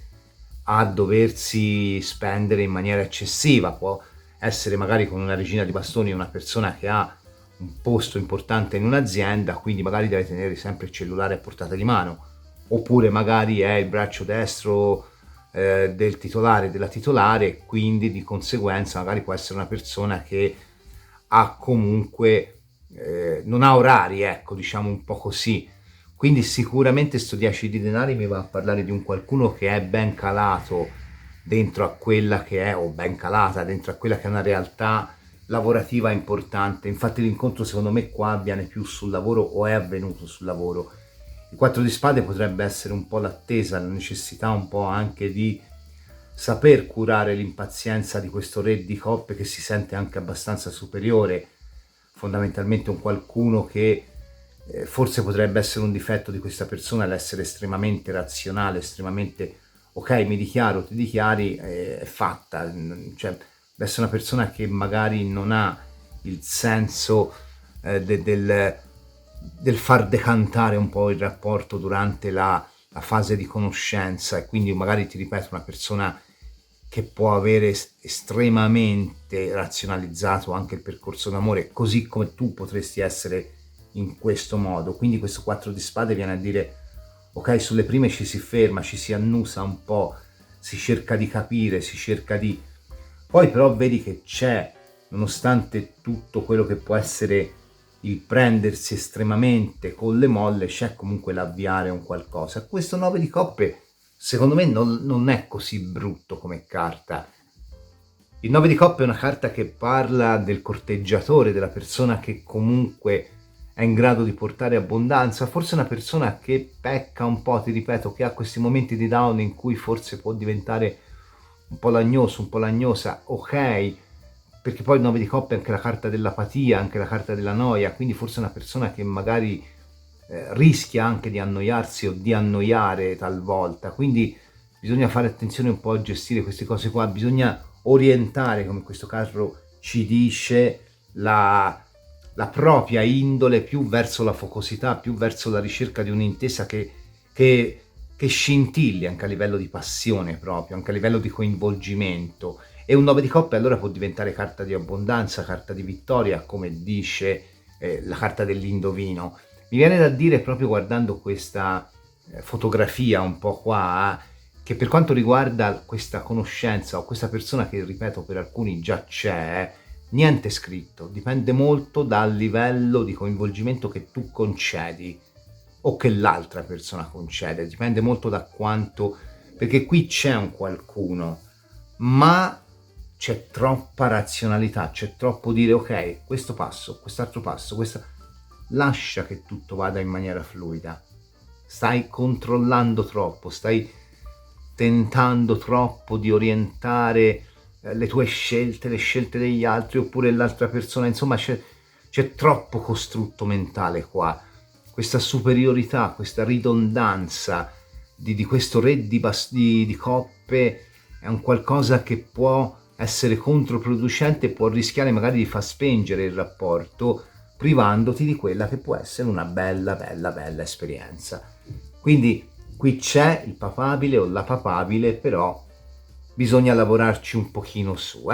a doversi spendere in maniera eccessiva. Può essere magari con una regina di bastoni una persona che ha un posto importante in un'azienda, quindi magari deve tenere sempre il cellulare a portata di mano, oppure magari è il braccio destro del titolare, della titolare, quindi di conseguenza magari può essere una persona che ha comunque non ha orari, ecco, diciamo un po' così. Quindi sicuramente sto 10 di denari mi va a parlare di un qualcuno che è ben calato dentro a quella che è, o ben calata dentro a quella che è una realtà lavorativa importante. Infatti l'incontro secondo me qua avviene più sul lavoro o è avvenuto sul lavoro. Il 4 di spade potrebbe essere un po' l'attesa, la necessità un po' anche di saper curare l'impazienza di questo re di coppe che si sente anche abbastanza superiore, fondamentalmente un qualcuno che forse potrebbe essere un difetto di questa persona l'essere estremamente razionale, estremamente ok, mi dichiaro, ti dichiari, è fatta, cioè deve essere una persona che magari non ha il senso del far decantare un po' il rapporto durante la fase di conoscenza, e quindi magari, ti ripeto, una persona che può avere estremamente razionalizzato anche il percorso d'amore, così come tu potresti essere in questo modo. Quindi questo 4 di spade viene a dire ok, sulle prime ci si ferma, ci si annusa un po', si cerca di capire, si cerca di... Poi però vedi che c'è, nonostante tutto quello che può essere il prendersi estremamente con le molle, c'è comunque l'avviare un qualcosa. Questo 9 di coppe secondo me non è così brutto come carta. Il 9 di coppe è una carta che parla del corteggiatore, della persona che comunque è in grado di portare abbondanza, forse una persona che pecca un po', ti ripeto, che ha questi momenti di down in cui forse può diventare un po' lagnoso, un po' lagnosa, ok, perché poi il 9 di coppe è anche la carta dell'apatia, anche la carta della noia, quindi forse è una persona che magari rischia anche di annoiarsi o di annoiare talvolta, quindi bisogna fare attenzione un po' a gestire queste cose qua, bisogna orientare, come questo carro ci dice, la propria indole più verso la focosità, più verso la ricerca di un'intesa che scintilli anche a livello di passione proprio, anche a livello di coinvolgimento. E un 9 di coppe allora può diventare carta di abbondanza, carta di vittoria, come dice la carta dell'indovino. Mi viene da dire, proprio guardando questa fotografia un po' qua, che per quanto riguarda questa conoscenza o questa persona che, ripeto, per alcuni già c'è, niente scritto, dipende molto dal livello di coinvolgimento che tu concedi o che l'altra persona concede, dipende molto da quanto, perché qui c'è un qualcuno, ma c'è troppa razionalità, c'è troppo dire ok, questo passo, quest'altro passo, lascia che tutto vada in maniera fluida, stai controllando troppo, stai tentando troppo di orientare le tue scelte, le scelte degli altri, oppure l'altra persona, insomma c'è troppo costrutto mentale qua, questa superiorità, questa ridondanza di questo re di coppe è un qualcosa che può essere controproducente, può rischiare magari di far spengere il rapporto, privandoti di quella che può essere una bella esperienza. Quindi qui c'è il papabile o la papabile, però bisogna lavorarci un pochino su.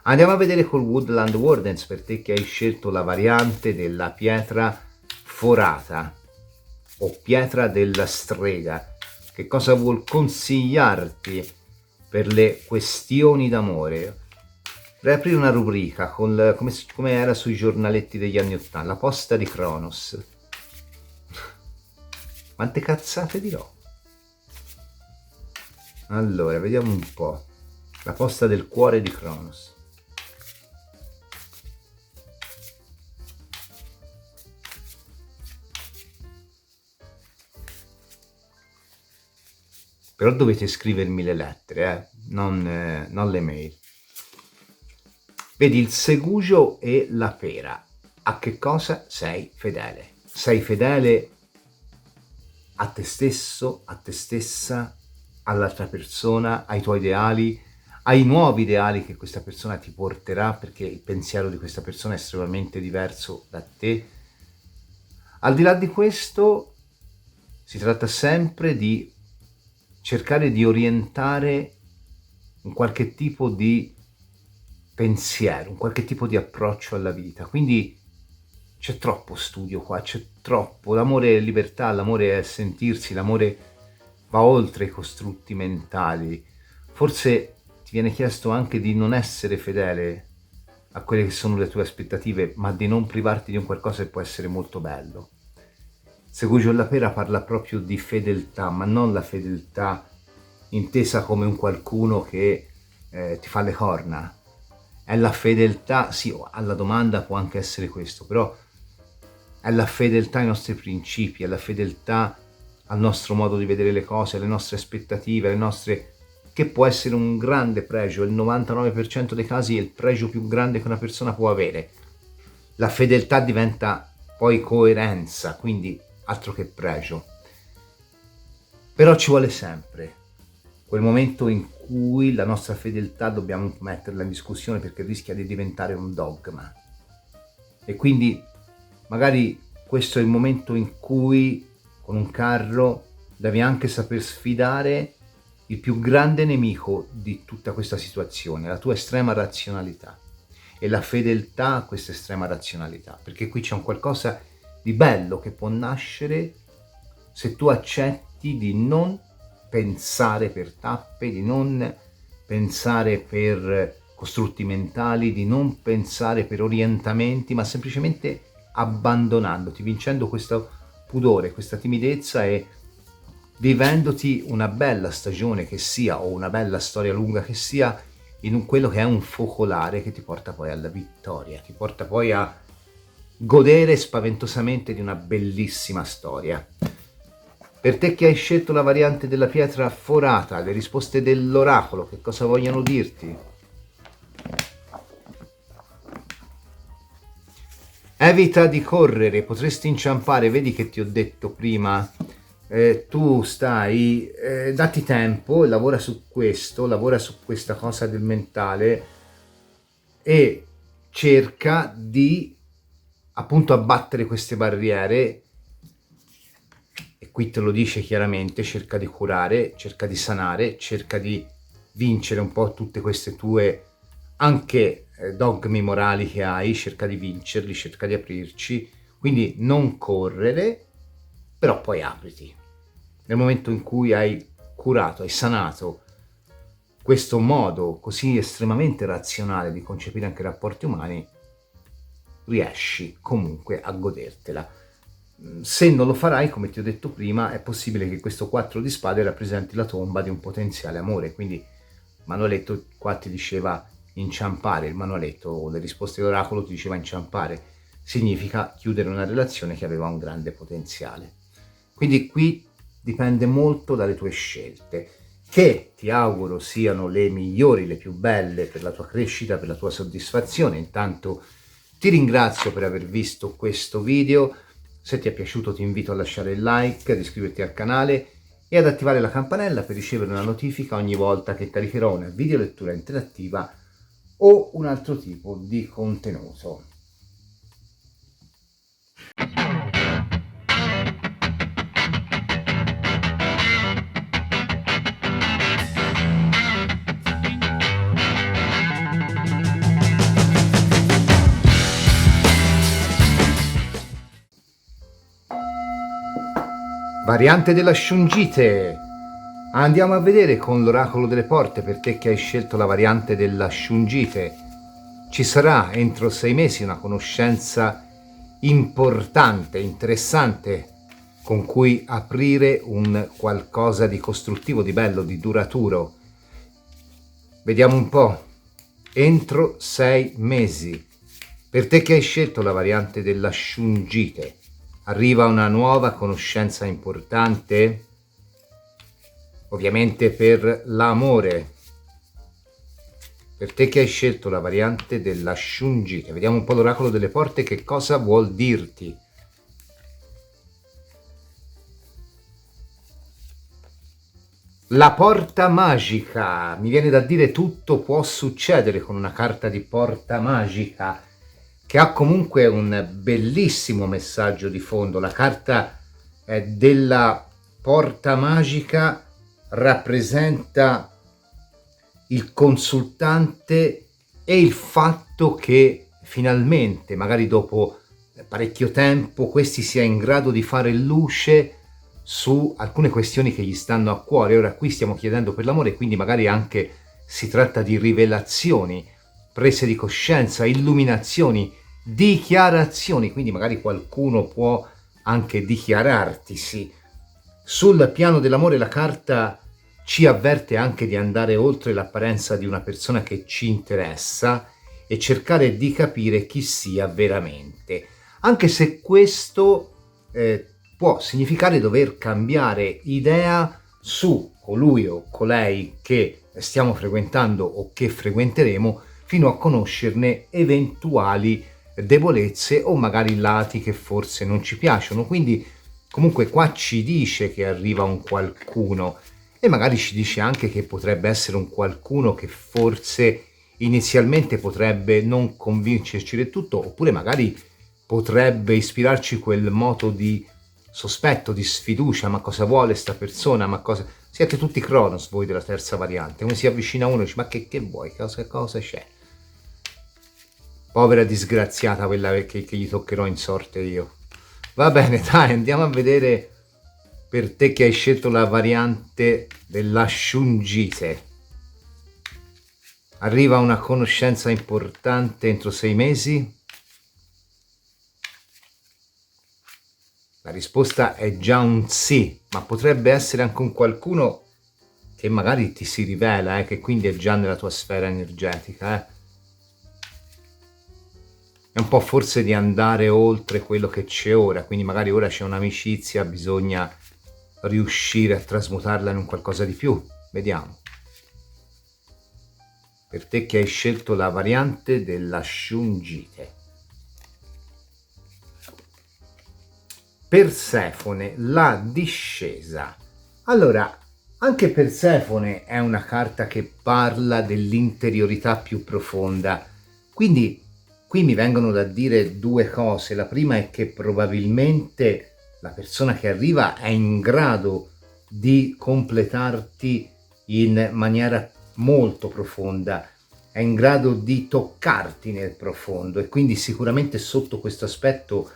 Andiamo a vedere col Woodland Wardens, per te che hai scelto la variante della pietra forata o pietra della strega. Che cosa vuol consigliarti per le questioni d'amore? Vorrei aprire una rubrica con come era sui giornaletti degli anni '80, la posta di Cronos. Quante cazzate dirò? Allora, vediamo un po'. La posta del cuore di Cronos. Però dovete scrivermi le lettere, non le mail. Vedi il segugio e la pera. A che cosa sei fedele? Sei fedele a te stesso, a te stessa, all'altra persona, ai tuoi ideali, ai nuovi ideali che questa persona ti porterà, perché il pensiero di questa persona è estremamente diverso da te. Al di là di questo, Si tratta sempre di cercare di orientare un qualche tipo di pensiero, un qualche tipo di approccio alla vita. Quindi c'è troppo studio qua, c'è troppo. L'amore è libertà, l'amore è sentirsi, l'amore va oltre i costrutti mentali. Forse ti viene chiesto anche di non essere fedele a quelle che sono le tue aspettative, ma di non privarti di un qualcosa che può essere molto bello. Segugi la Pera parla proprio di fedeltà, ma non la fedeltà intesa come un qualcuno che ti fa le corna. È la fedeltà, sì, alla domanda può anche essere questo, però è la fedeltà ai nostri principi, è la fedeltà al nostro modo di vedere le cose, alle nostre aspettative, alle nostre... che può essere un grande pregio, il 99% dei casi è il pregio più grande che una persona può avere. La fedeltà diventa poi coerenza, quindi altro che pregio. Però ci vuole sempre quel momento in cui la nostra fedeltà dobbiamo metterla in discussione perché rischia di diventare un dogma. E quindi magari questo è il momento in cui con un carro devi anche saper sfidare il più grande nemico di tutta questa situazione, la tua estrema razionalità e la fedeltà a questa estrema razionalità, perché qui c'è un qualcosa di bello che può nascere se tu accetti di non pensare per tappe, di non pensare per costrutti mentali, di non pensare per orientamenti, ma semplicemente abbandonandoti, vincendo questo pudore, questa timidezza e vivendoti una bella stagione che sia o una bella storia lunga che sia in quello che è un focolare che ti porta poi alla vittoria, ti porta poi a godere spaventosamente di una bellissima storia. Per te che hai scelto la variante della pietra forata, le risposte dell'oracolo, che cosa vogliono dirti? Evita di correre, potresti inciampare, vedi che ti ho detto prima, tu stai, datti tempo, lavora su questo, lavora su questa cosa del mentale e cerca di appunto abbattere queste barriere. E qui te lo dice chiaramente, cerca di curare, cerca di sanare, cerca di vincere un po' tutte queste tue anche dogmi morali che hai, cerca di vincerli, cerca di aprirci, quindi non correre, però poi apriti. Nel momento in cui hai curato, hai sanato questo modo così estremamente razionale di concepire anche i rapporti umani, riesci comunque a godertela. Se non lo farai, come ti ho detto prima, è possibile che questo 4 di spade rappresenti la tomba di un potenziale amore, quindi il manualetto qua ti diceva inciampare, il manualetto o le risposte dell'oracolo ti diceva inciampare, significa chiudere una relazione che aveva un grande potenziale. Quindi qui dipende molto dalle tue scelte, che ti auguro siano le migliori, le più belle per la tua crescita, per la tua soddisfazione. Intanto ti ringrazio per aver visto questo video. Se ti è piaciuto ti invito a lasciare il like, ad iscriverti al canale e ad attivare la campanella per ricevere una notifica ogni volta che caricherò una video lettura interattiva o un altro tipo di contenuto. Variante della Shungite. Andiamo a vedere con l'oracolo delle porte, per te che hai scelto la variante della Shungite. Ci sarà entro 6 mesi una conoscenza importante, interessante, con cui aprire un qualcosa di costruttivo, di bello, di duraturo. Vediamo un po'. Entro 6 mesi. Per te che hai scelto la variante della Shungite, arriva una nuova conoscenza importante, ovviamente per l'amore. Per te che hai scelto la variante della Shungite, vediamo un po' l'oracolo delle porte che cosa vuol dirti. La porta magica, mi viene da dire tutto può succedere con una carta di porta magica, che ha comunque un bellissimo messaggio di fondo. La carta è della porta magica rappresenta il consultante e il fatto che finalmente, magari dopo parecchio tempo, questi sia in grado di fare luce su alcune questioni che gli stanno a cuore. Ora qui stiamo chiedendo per l'amore, quindi magari anche si tratta di rivelazioni, prese di coscienza, illuminazioni, dichiarazioni, quindi magari qualcuno può anche dichiarartisi. Sul piano dell'amore la carta ci avverte anche di andare oltre l'apparenza di una persona che ci interessa e cercare di capire chi sia veramente, anche se questo può significare dover cambiare idea su colui o colei che stiamo frequentando o che frequenteremo, fino a conoscerne eventuali debolezze o magari lati che forse non ci piacciono. Quindi comunque qua ci dice che arriva un qualcuno e magari ci dice anche che potrebbe essere un qualcuno che forse inizialmente potrebbe non convincerci del tutto, oppure magari potrebbe ispirarci quel moto di sospetto, di sfiducia. Ma cosa vuole sta persona? Ma cosa... Siete tutti Cronos voi della terza variante. Uno si avvicina a uno e dice: ma che vuoi? Cosa c'è? Povera disgraziata quella che gli toccherò in sorte io. Va bene, dai, andiamo a vedere per te che hai scelto la variante della Shungite. Arriva una conoscenza importante entro 6 mesi? La risposta è già un sì, ma potrebbe essere anche un qualcuno che magari ti si rivela, che quindi è già nella tua sfera energetica. È un po' forse di andare oltre quello che c'è ora, quindi magari ora c'è un'amicizia, bisogna riuscire a trasmutarla in un qualcosa di più. Vediamo. Per te che hai scelto la variante della Shungite. Persefone, la discesa. Allora, anche Persefone è una carta che parla dell'interiorità più profonda, quindi qui mi vengono da dire due cose. La prima è che probabilmente la persona che arriva è in grado di completarti in maniera molto profonda, è in grado di toccarti nel profondo, e quindi sicuramente sotto questo aspetto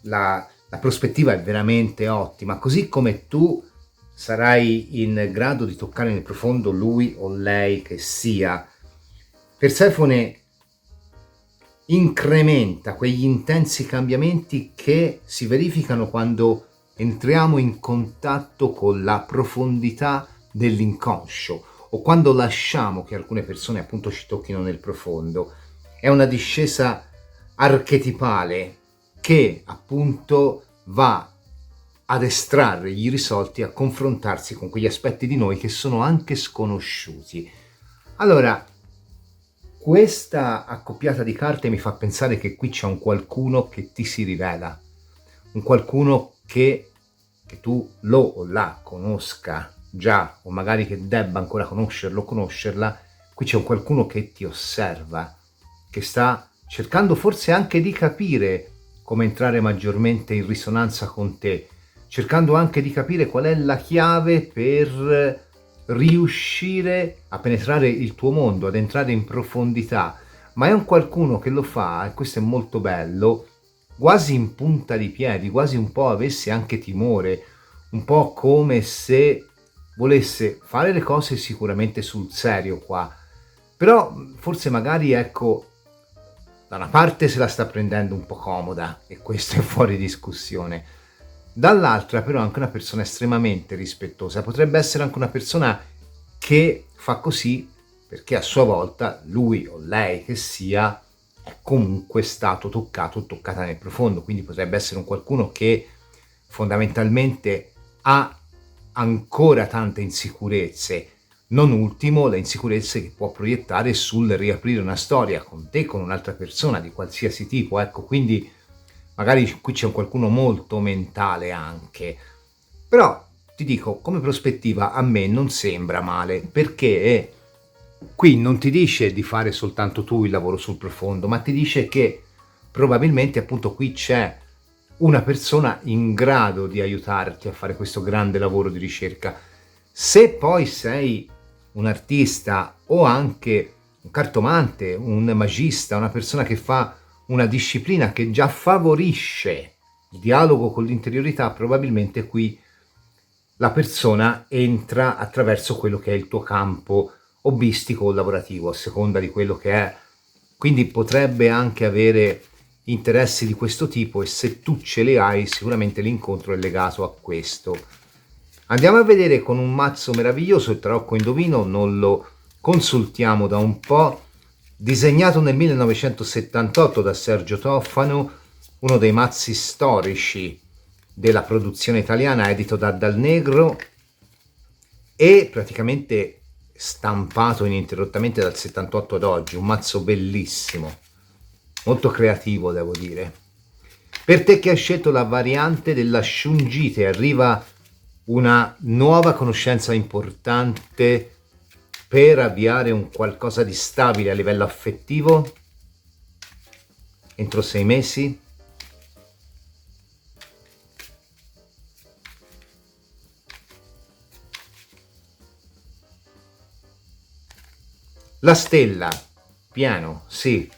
la prospettiva è veramente ottima, così come tu sarai in grado di toccare nel profondo lui o lei che sia. Persefone incrementa quegli intensi cambiamenti che si verificano quando entriamo in contatto con la profondità dell'inconscio, o quando lasciamo che alcune persone appunto ci tocchino nel profondo. È una discesa archetipale che appunto va ad estrarre gli irrisolti, a confrontarsi con quegli aspetti di noi che sono anche sconosciuti. Allora, questa accoppiata di carte mi fa pensare che qui c'è un qualcuno che ti si rivela, un qualcuno che tu lo o la conosca già, o magari che debba ancora conoscerlo o conoscerla. Qui c'è un qualcuno che ti osserva, che sta cercando forse anche di capire come entrare maggiormente in risonanza con te, cercando anche di capire qual è la chiave per riuscire a penetrare il tuo mondo, ad entrare in profondità. Ma è un qualcuno che lo fa, e questo è molto bello, quasi in punta di piedi, quasi un po' avesse anche timore, un po' come se volesse fare le cose sicuramente sul serio qua, però forse magari, ecco, da una parte se la sta prendendo un po' comoda, e questo è fuori discussione, dall'altra però anche una persona estremamente rispettosa. Potrebbe essere anche una persona che fa così perché a sua volta lui o lei che sia è comunque stato toccato o toccata nel profondo, quindi potrebbe essere un qualcuno che fondamentalmente ha ancora tante insicurezze, non ultimo le insicurezze che può proiettare sul riaprire una storia con te, con un'altra persona di qualsiasi tipo, ecco. Quindi magari qui c'è un qualcuno molto mentale anche, però ti dico, come prospettiva a me non sembra male, perché qui non ti dice di fare soltanto tu il lavoro sul profondo, ma ti dice che probabilmente appunto qui c'è una persona in grado di aiutarti a fare questo grande lavoro di ricerca. Se poi sei un artista o anche un cartomante, un magista, una persona che fa una disciplina che già favorisce il dialogo con l'interiorità, probabilmente qui la persona entra attraverso quello che è il tuo campo hobbistico o lavorativo, a seconda di quello che è. Quindi potrebbe anche avere interessi di questo tipo, e se tu ce li hai sicuramente l'incontro è legato a questo. Andiamo a vedere con un mazzo meraviglioso, il tarocco indovino, non lo consultiamo da un po', disegnato nel 1978 da Sergio Toffano, uno dei mazzi storici della produzione italiana, edito da Dal Negro e praticamente stampato ininterrottamente dal 78 ad oggi, un mazzo bellissimo, molto creativo devo dire. Per te che hai scelto la variante della Shungite arriva una nuova conoscenza importante per avviare un qualcosa di stabile a livello affettivo entro 6 mesi. La stella, piano, sì,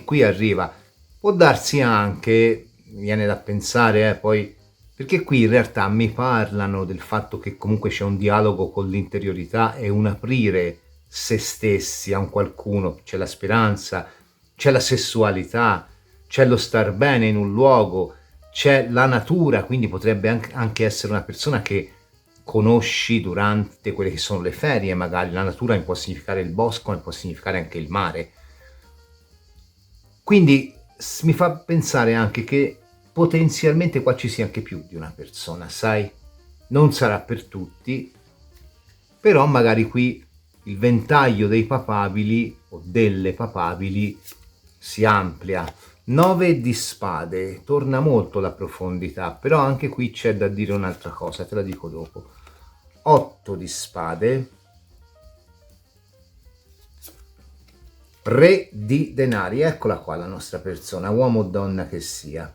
qui arriva. Può darsi anche, viene da pensare, poi, perché qui in realtà mi parlano del fatto che comunque c'è un dialogo con l'interiorità e un aprire se stessi a un qualcuno, c'è la speranza, c'è la sessualità, c'è lo star bene in un luogo, c'è la natura, quindi potrebbe anche essere una persona che conosci durante quelle che sono le ferie, magari la natura può significare il bosco, ma può significare anche il mare. Quindi mi fa pensare anche che potenzialmente qua ci sia anche più di una persona, sai? Non sarà per tutti, però magari qui il ventaglio dei papabili o delle papabili si amplia. 9 di spade, torna molto la profondità, però anche qui c'è da dire un'altra cosa, te la dico dopo. 8 di spade, re di denari, eccola qua la nostra persona, uomo o donna che sia.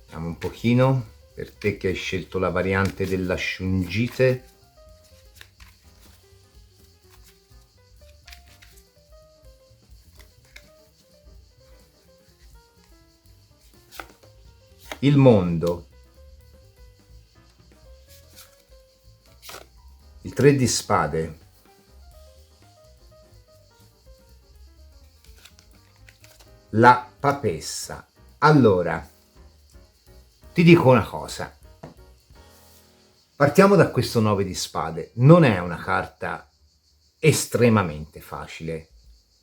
Vediamo un pochino, per te che hai scelto la variante della Shungite. Il mondo, il 3 di spade, la papessa. Allora, ti dico una cosa, partiamo da questo 9 di spade, non è una carta estremamente facile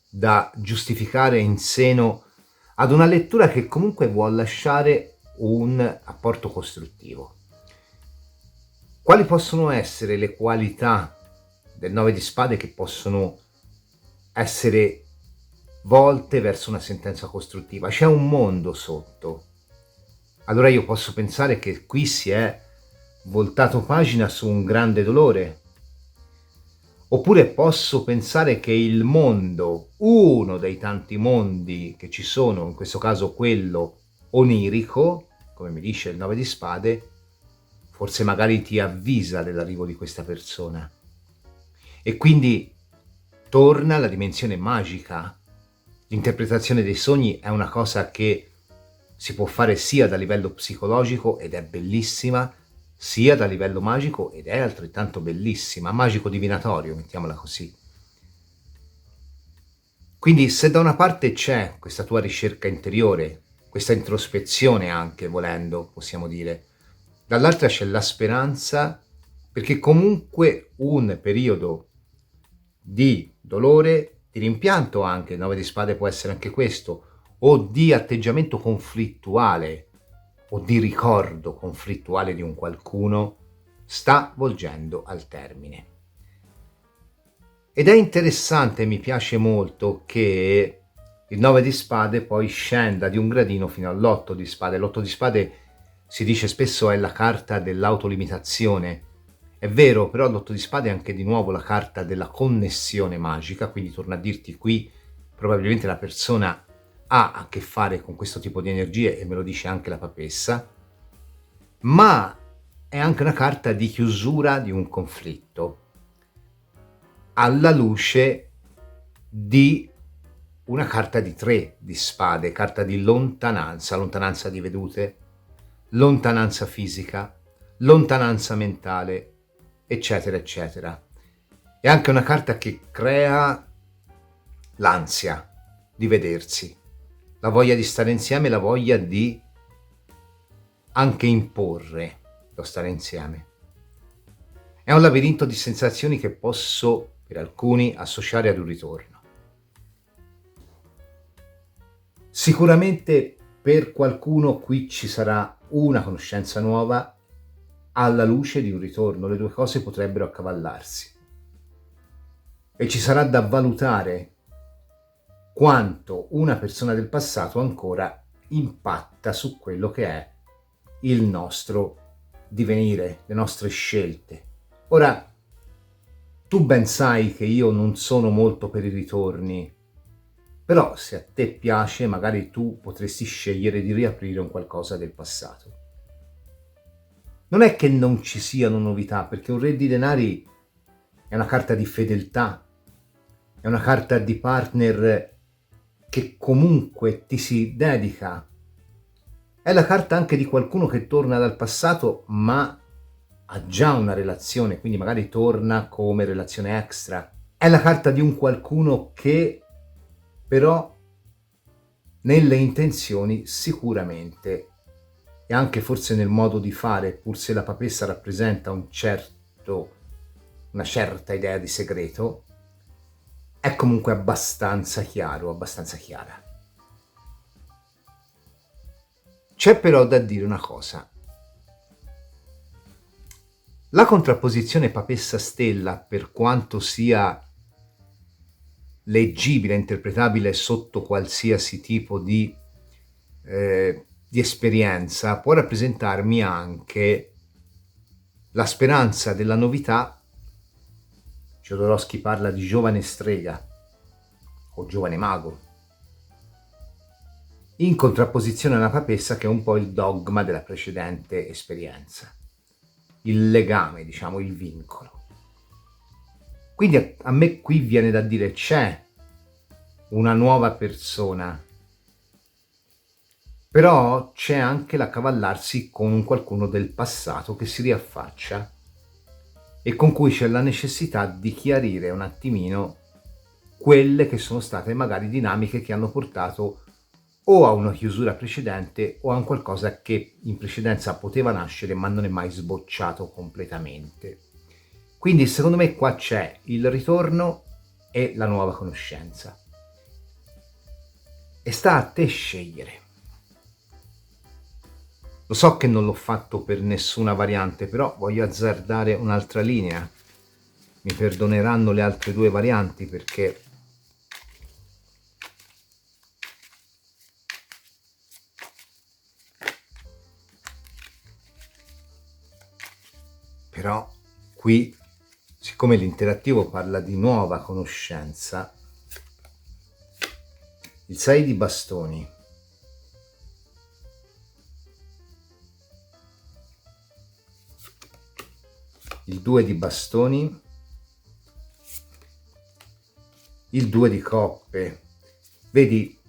da giustificare in seno ad una lettura che comunque vuol lasciare un apporto costruttivo. Quali possono essere le qualità del 9 di spade che possono essere volte verso una sentenza costruttiva? C'è un mondo sotto. Allora io posso pensare che qui si è voltato pagina su un grande dolore. Oppure posso pensare che il mondo, uno dei tanti mondi che ci sono, in questo caso quello onirico, come mi dice il 9 di spade, forse magari ti avvisa dell'arrivo di questa persona. E quindi torna la dimensione magica. L'interpretazione dei sogni è una cosa che si può fare sia da livello psicologico, ed è bellissima, sia da livello magico, ed è altrettanto bellissima, magico divinatorio, mettiamola così. Quindi se da una parte c'è questa tua ricerca interiore, questa introspezione anche, volendo, possiamo dire, dall'altra c'è la speranza, perché comunque un periodo di dolore, di rimpianto anche, il 9 di spade può essere anche questo, o di atteggiamento conflittuale, o di ricordo conflittuale di un qualcuno, sta volgendo al termine. Ed è interessante, mi piace molto che il 9 di spade poi scenda di un gradino fino all'8 di spade. L'8 di spade si dice spesso è la carta dell'autolimitazione, È vero, però l'otto di spade è anche di nuovo la carta della connessione magica, quindi torno a dirti qui probabilmente la persona ha a che fare con questo tipo di energie e me lo dice anche la papessa, ma è anche una carta di chiusura di un conflitto alla luce di una carta di 3 di spade, carta di lontananza, lontananza di vedute, lontananza fisica, lontananza mentale, eccetera, eccetera. È anche una carta che crea l'ansia di vedersi, la voglia di stare insieme, la voglia di anche imporre lo stare insieme. È un labirinto di sensazioni che posso, per alcuni, associare ad un ritorno. Sicuramente per qualcuno qui ci sarà una conoscenza nuova alla luce di un ritorno, le due cose potrebbero accavallarsi. E ci sarà da valutare quanto una persona del passato ancora impatta su quello che è il nostro divenire, le nostre scelte. Ora, tu ben sai che io non sono molto per i ritorni, però se a te piace magari tu potresti scegliere di riaprire un qualcosa del passato. Non è che non ci siano novità, perché un re di denari è una carta di fedeltà, è una carta di partner che comunque ti si dedica. È la carta anche di qualcuno che torna dal passato ma ha già una relazione, quindi magari torna come relazione extra. È la carta di un qualcuno che però nelle intenzioni sicuramente e anche forse nel modo di fare, pur se la papessa rappresenta una certa idea di segreto, è comunque abbastanza chiaro, abbastanza chiara. C'è però da dire una cosa. La contrapposizione papessa-stella, per quanto sia leggibile, interpretabile sotto qualsiasi tipo di esperienza, può rappresentarmi anche la speranza della novità. Jodorowsky parla di giovane strega o giovane mago, in contrapposizione alla papessa che è un po' il dogma della precedente esperienza, il legame, diciamo, il vincolo. Quindi a me qui viene da dire c'è una nuova persona, però c'è anche l'accavallarsi con un qualcuno del passato che si riaffaccia e con cui c'è la necessità di chiarire un attimino quelle che sono state magari dinamiche che hanno portato o a una chiusura precedente o a un qualcosa che in precedenza poteva nascere ma non è mai sbocciato completamente. Quindi secondo me qua c'è il ritorno e la nuova conoscenza. E sta a te scegliere. Lo so che non l'ho fatto per nessuna variante, però voglio azzardare un'altra linea. Mi perdoneranno le altre due varianti perché però qui, siccome l'interattivo parla di nuova conoscenza, il 6 di bastoni, il 2 di bastoni, il 2 di coppe. Vedi,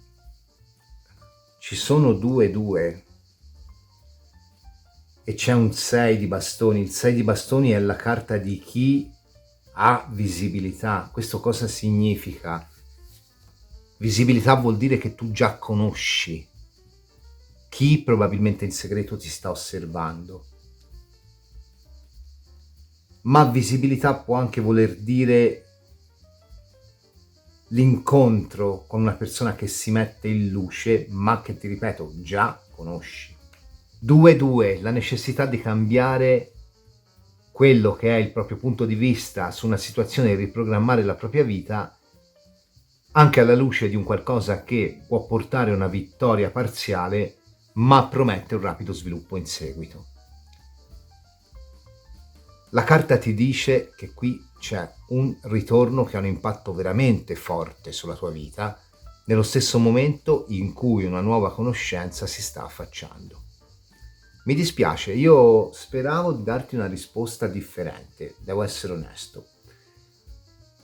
ci sono 2 e c'è un 6 di bastoni. Il 6 di bastoni è la carta di chi ha visibilità. Questo cosa significa? Visibilità vuol dire che tu già conosci chi probabilmente in segreto ti sta osservando. Ma visibilità può anche voler dire l'incontro con una persona che si mette in luce, ma che, ti ripeto, già conosci. 2, la necessità di cambiare quello che è il proprio punto di vista su una situazione e riprogrammare la propria vita anche alla luce di un qualcosa che può portare una vittoria parziale, ma promette un rapido sviluppo in seguito. La carta ti dice che qui c'è un ritorno che ha un impatto veramente forte sulla tua vita, nello stesso momento in cui una nuova conoscenza si sta affacciando. Mi dispiace, io speravo di darti una risposta differente, devo essere onesto.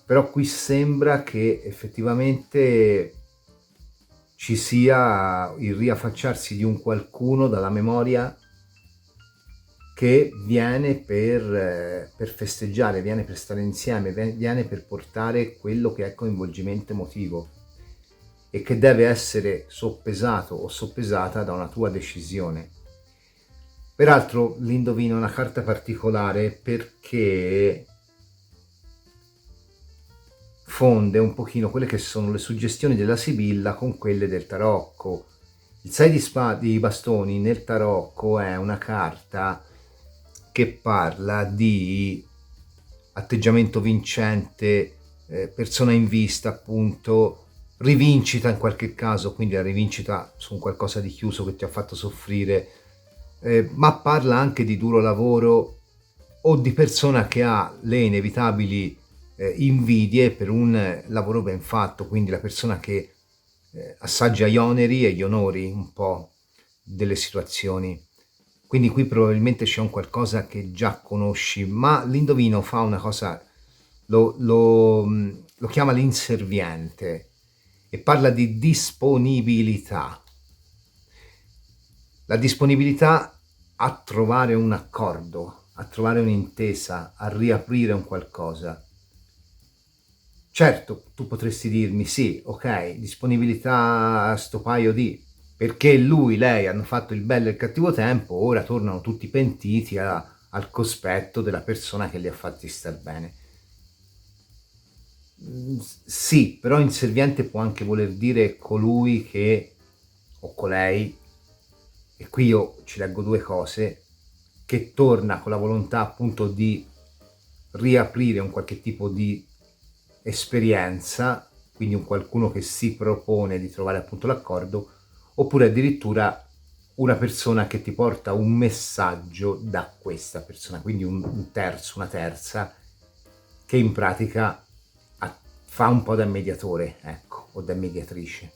Però qui sembra che effettivamente ci sia il riaffacciarsi di un qualcuno dalla memoria che viene per festeggiare, viene per stare insieme, viene per portare quello che è coinvolgimento emotivo e che deve essere soppesato o soppesata da una tua decisione. Peraltro l'indovino è una carta particolare perché fonde un pochino quelle che sono le suggestioni della Sibilla con quelle del tarocco. Il 6 di bastoni nel tarocco è una carta che parla di atteggiamento vincente, persona in vista, appunto, rivincita in qualche caso, quindi la rivincita su un qualcosa di chiuso che ti ha fatto soffrire, ma parla anche di duro lavoro o di persona che ha le inevitabili invidie per un lavoro ben fatto, quindi la persona che assaggia gli oneri e gli onori un po' delle situazioni. Quindi qui probabilmente c'è un qualcosa che già conosci, ma l'indovino fa una cosa, lo chiama l'inserviente e parla di disponibilità. La disponibilità a trovare un accordo, a trovare un'intesa, a riaprire un qualcosa. Certo, tu potresti dirmi sì, ok, disponibilità a sto paio di... perché lui, lei hanno fatto il bello e il cattivo tempo, ora tornano tutti pentiti al cospetto della persona che li ha fatti star bene. Sì, però inserviente può anche voler dire colui che, o colei, e qui io ci leggo due cose, che torna con la volontà appunto di riaprire un qualche tipo di esperienza, quindi un qualcuno che si propone di trovare appunto l'accordo, oppure addirittura una persona che ti porta un messaggio da questa persona, quindi un terzo, una terza, che in pratica fa un po' da mediatore, ecco, o da mediatrice.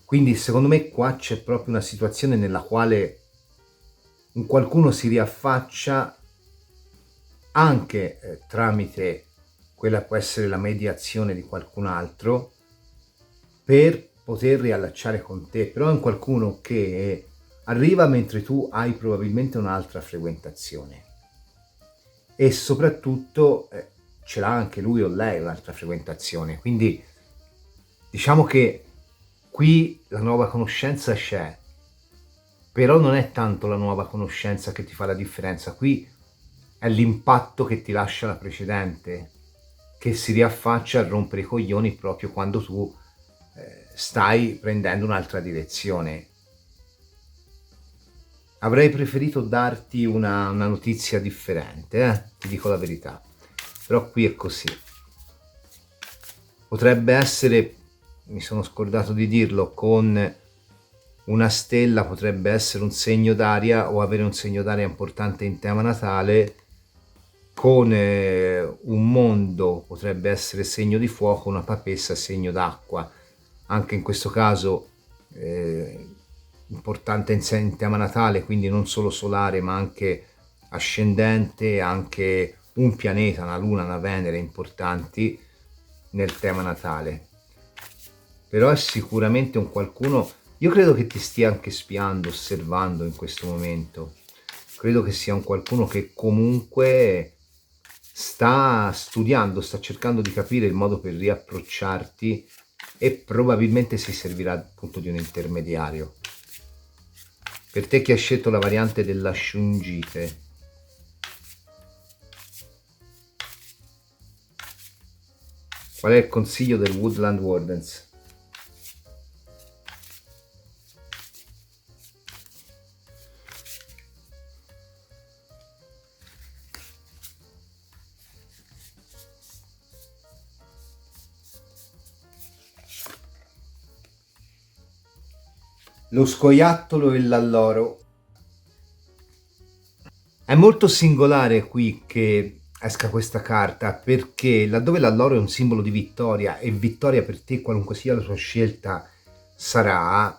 Quindi secondo me qua c'è proprio una situazione nella quale un qualcuno si riaffaccia anche tramite quella può essere la mediazione di qualcun altro per poter riallacciare con te, però è un qualcuno che arriva mentre tu hai probabilmente un'altra frequentazione e soprattutto ce l'ha anche lui o lei un'altra frequentazione, quindi diciamo che qui la nuova conoscenza c'è, però non è tanto la nuova conoscenza che ti fa la differenza, qui è l'impatto che ti lascia la precedente, che si riaffaccia a rompere i coglioni proprio quando tu stai prendendo un'altra direzione. Avrei preferito darti una notizia differente, ti dico la verità, però qui è così. Potrebbe essere, mi sono scordato di dirlo, con una stella potrebbe essere un segno d'aria o avere un segno d'aria importante in tema natale, con un mondo potrebbe essere segno di fuoco, una papessa segno d'acqua. Anche in questo caso importante in tema natale, quindi non solo solare ma anche ascendente, anche un pianeta, una luna, una Venere importanti nel tema natale. Però è sicuramente un qualcuno, io credo che ti stia anche spiando, osservando in questo momento. Credo che sia un qualcuno che comunque sta studiando, sta cercando di capire il modo per riapprocciarti e probabilmente si servirà appunto di un intermediario. Per te che hai scelto la variante della Shungite, qual è il consiglio del Woodland Wardens? Lo scoiattolo e l'alloro. È molto singolare qui che esca questa carta, perché laddove l'alloro è un simbolo di vittoria e vittoria per te, qualunque sia la tua scelta, sarà,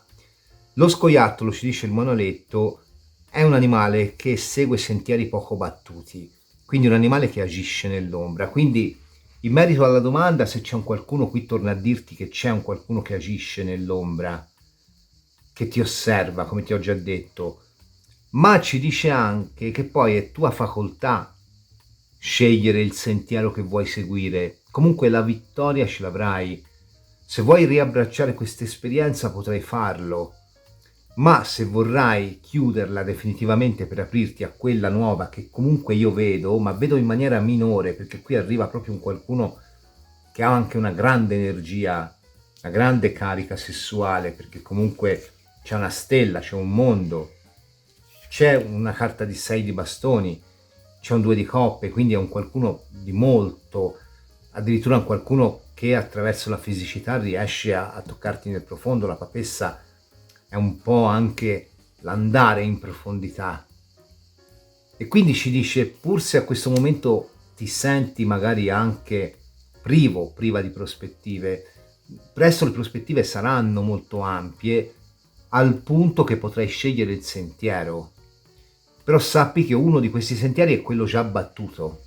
lo scoiattolo, ci dice il monoletto, è un animale che segue sentieri poco battuti, quindi un animale che agisce nell'ombra. Quindi in merito alla domanda se c'è un qualcuno, qui torna a dirti che c'è un qualcuno che agisce nell'ombra, che ti osserva, come ti ho già detto, ma ci dice anche che poi è tua facoltà scegliere il sentiero che vuoi seguire. Comunque la vittoria ce l'avrai. Se vuoi riabbracciare questa esperienza potrai farlo, ma se vorrai chiuderla definitivamente per aprirti a quella nuova, che comunque io vedo, ma vedo in maniera minore, perché qui arriva proprio un qualcuno che ha anche una grande energia, una grande carica sessuale, perché comunque c'è una stella, c'è un mondo, c'è una carta di 6 di bastoni, c'è un 2 di coppe, quindi è un qualcuno di molto, addirittura un qualcuno che attraverso la fisicità riesce a toccarti nel profondo. La papessa è un po' anche l'andare in profondità, e quindi ci dice, pur se a questo momento ti senti magari anche priva di prospettive, presto le prospettive saranno molto ampie, al punto che potrai scegliere il sentiero. Però sappi che uno di questi sentieri è quello già battuto,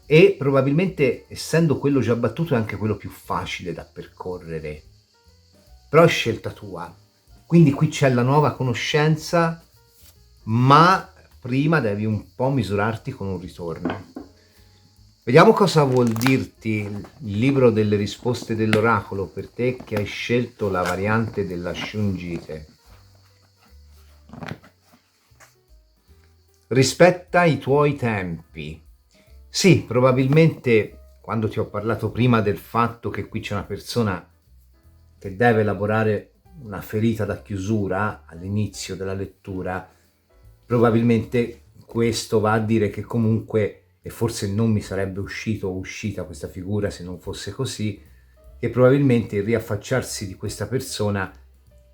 e probabilmente, essendo quello già battuto, è anche quello più facile da percorrere, però è scelta tua. Quindi qui c'è la nuova conoscenza, ma prima devi un po' misurarti con un ritorno. Vediamo cosa vuol dirti il libro delle risposte dell'oracolo per te che hai scelto la variante della Shungite. Rispetta i tuoi tempi. Sì, probabilmente quando ti ho parlato prima del fatto che qui c'è una persona che deve elaborare una ferita da chiusura all'inizio della lettura, probabilmente questo va a dire che comunque, e forse non mi sarebbe uscito o uscita questa figura se non fosse così, che probabilmente il riaffacciarsi di questa persona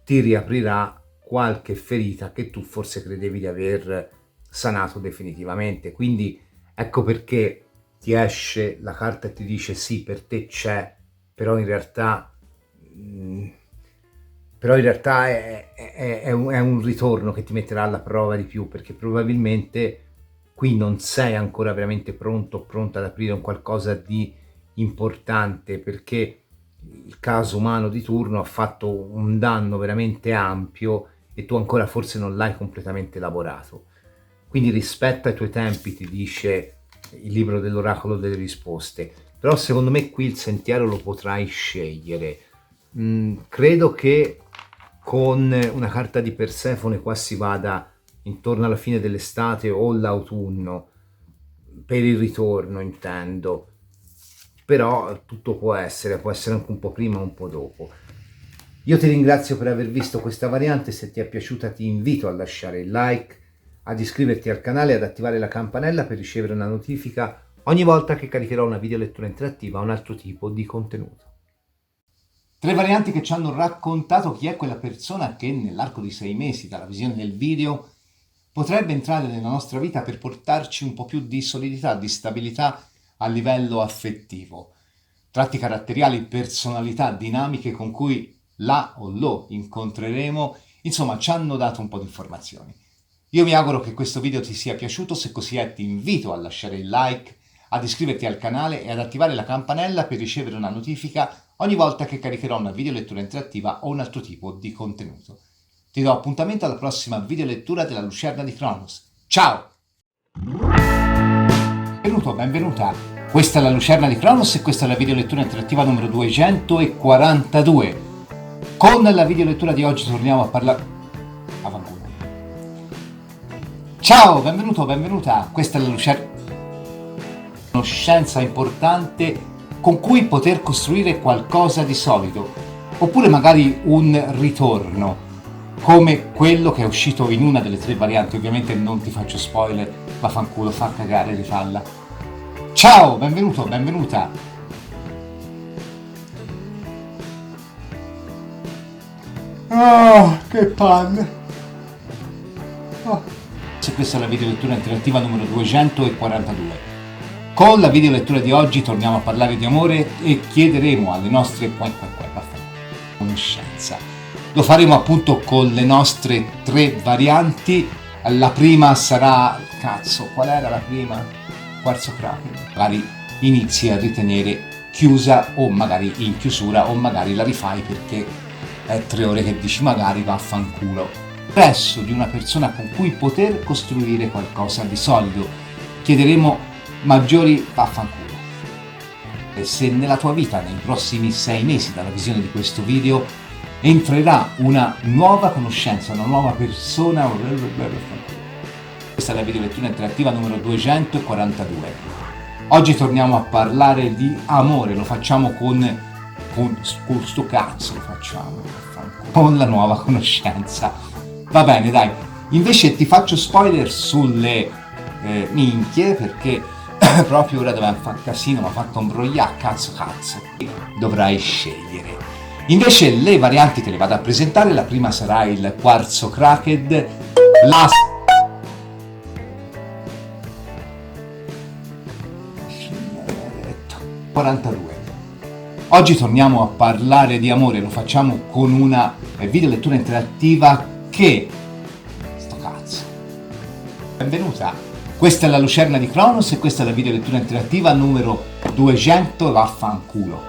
ti riaprirà qualche ferita che tu forse credevi di aver sanato definitivamente. Quindi ecco perché ti esce la carta e ti dice sì, per te c'è, però in realtà è un ritorno che ti metterà alla prova di più, perché probabilmente qui non sei ancora veramente pronto o pronta ad aprire un qualcosa di importante, perché il caso umano di turno ha fatto un danno veramente ampio e tu ancora forse non l'hai completamente elaborato. Quindi rispetta i tuoi tempi, ti dice il libro dell'oracolo delle risposte, però secondo me qui il sentiero lo potrai scegliere. Credo che con una carta di Persefone qua si vada intorno alla fine dell'estate o l'autunno, per il ritorno intendo, però tutto può essere anche un po' prima o un po' dopo. Io ti ringrazio per aver visto questa variante. Se ti è piaciuta ti invito a lasciare il like, ad iscriverti al canale e ad attivare la campanella per ricevere una notifica ogni volta che caricherò una video lettura interattiva o un altro tipo di contenuto. 3 varianti che ci hanno raccontato chi è quella persona che nell'arco di 6 mesi dalla visione del video potrebbe entrare nella nostra vita per portarci un po' più di solidità, di stabilità a livello affettivo. Tratti caratteriali, personalità, dinamiche con cui la o lo incontreremo, insomma ci hanno dato un po' di informazioni. Io mi auguro che questo video ti sia piaciuto, se così è ti invito a lasciare il like, ad iscriverti al canale e ad attivare la campanella per ricevere una notifica ogni volta che caricherò una video lettura interattiva o un altro tipo di contenuto. Ti do appuntamento alla prossima video lettura della Lucerna di Cronos. Ciao! Benvenuto, benvenuta! Questa è la Lucerna di Cronos e questa è la video lettura interattiva numero 242. Con la video lettura di oggi torniamo a parlare... Avanculo. Ciao, benvenuto, benvenuta! Questa è la Lucerna... Conoscenza importante con cui poter costruire qualcosa di solido, oppure magari un ritorno, come quello che è uscito in una delle 3 varianti. Ovviamente non ti faccio spoiler, vaffanculo, fa cagare, rifalla. Ciao, benvenuto, benvenuta! Oh, che palle! Oh. questa è la video lettura interattiva numero 242. Con la video lettura di oggi torniamo a parlare di amore e chiederemo alle nostre conoscenza. Lo faremo appunto con le nostre 3 varianti. La prima sarà, qual era la prima? Quarzo Kraken. Magari inizi a ritenere chiusa o magari in chiusura o magari la rifai perché è 3 ore che dici magari vaffanculo. Presso di una persona con cui poter costruire qualcosa di solido. Chiederemo maggiori vaffanculo. E se nella tua vita nei prossimi 6 mesi dalla visione di questo video entrerà una nuova conoscenza, una nuova persona, questa è la video lettura interattiva numero 242. Oggi torniamo a parlare di amore, lo facciamo con sto cazzo, lo facciamo con la nuova conoscenza. Va bene, dai. Invece ti faccio spoiler sulle minchie, perché proprio ora dobbiamo fare casino, mi ha fatto imbrogliare, cazzo. Dovrai scegliere. Invece le varianti te le vado a presentare, la prima sarà il quarzo Kraken, la 42. Oggi torniamo a parlare di amore, lo facciamo con una video lettura interattiva che... sto cazzo. Benvenuta, questa è la Lucerna di Cronos e questa è la video lettura interattiva numero 200 vaffanculo.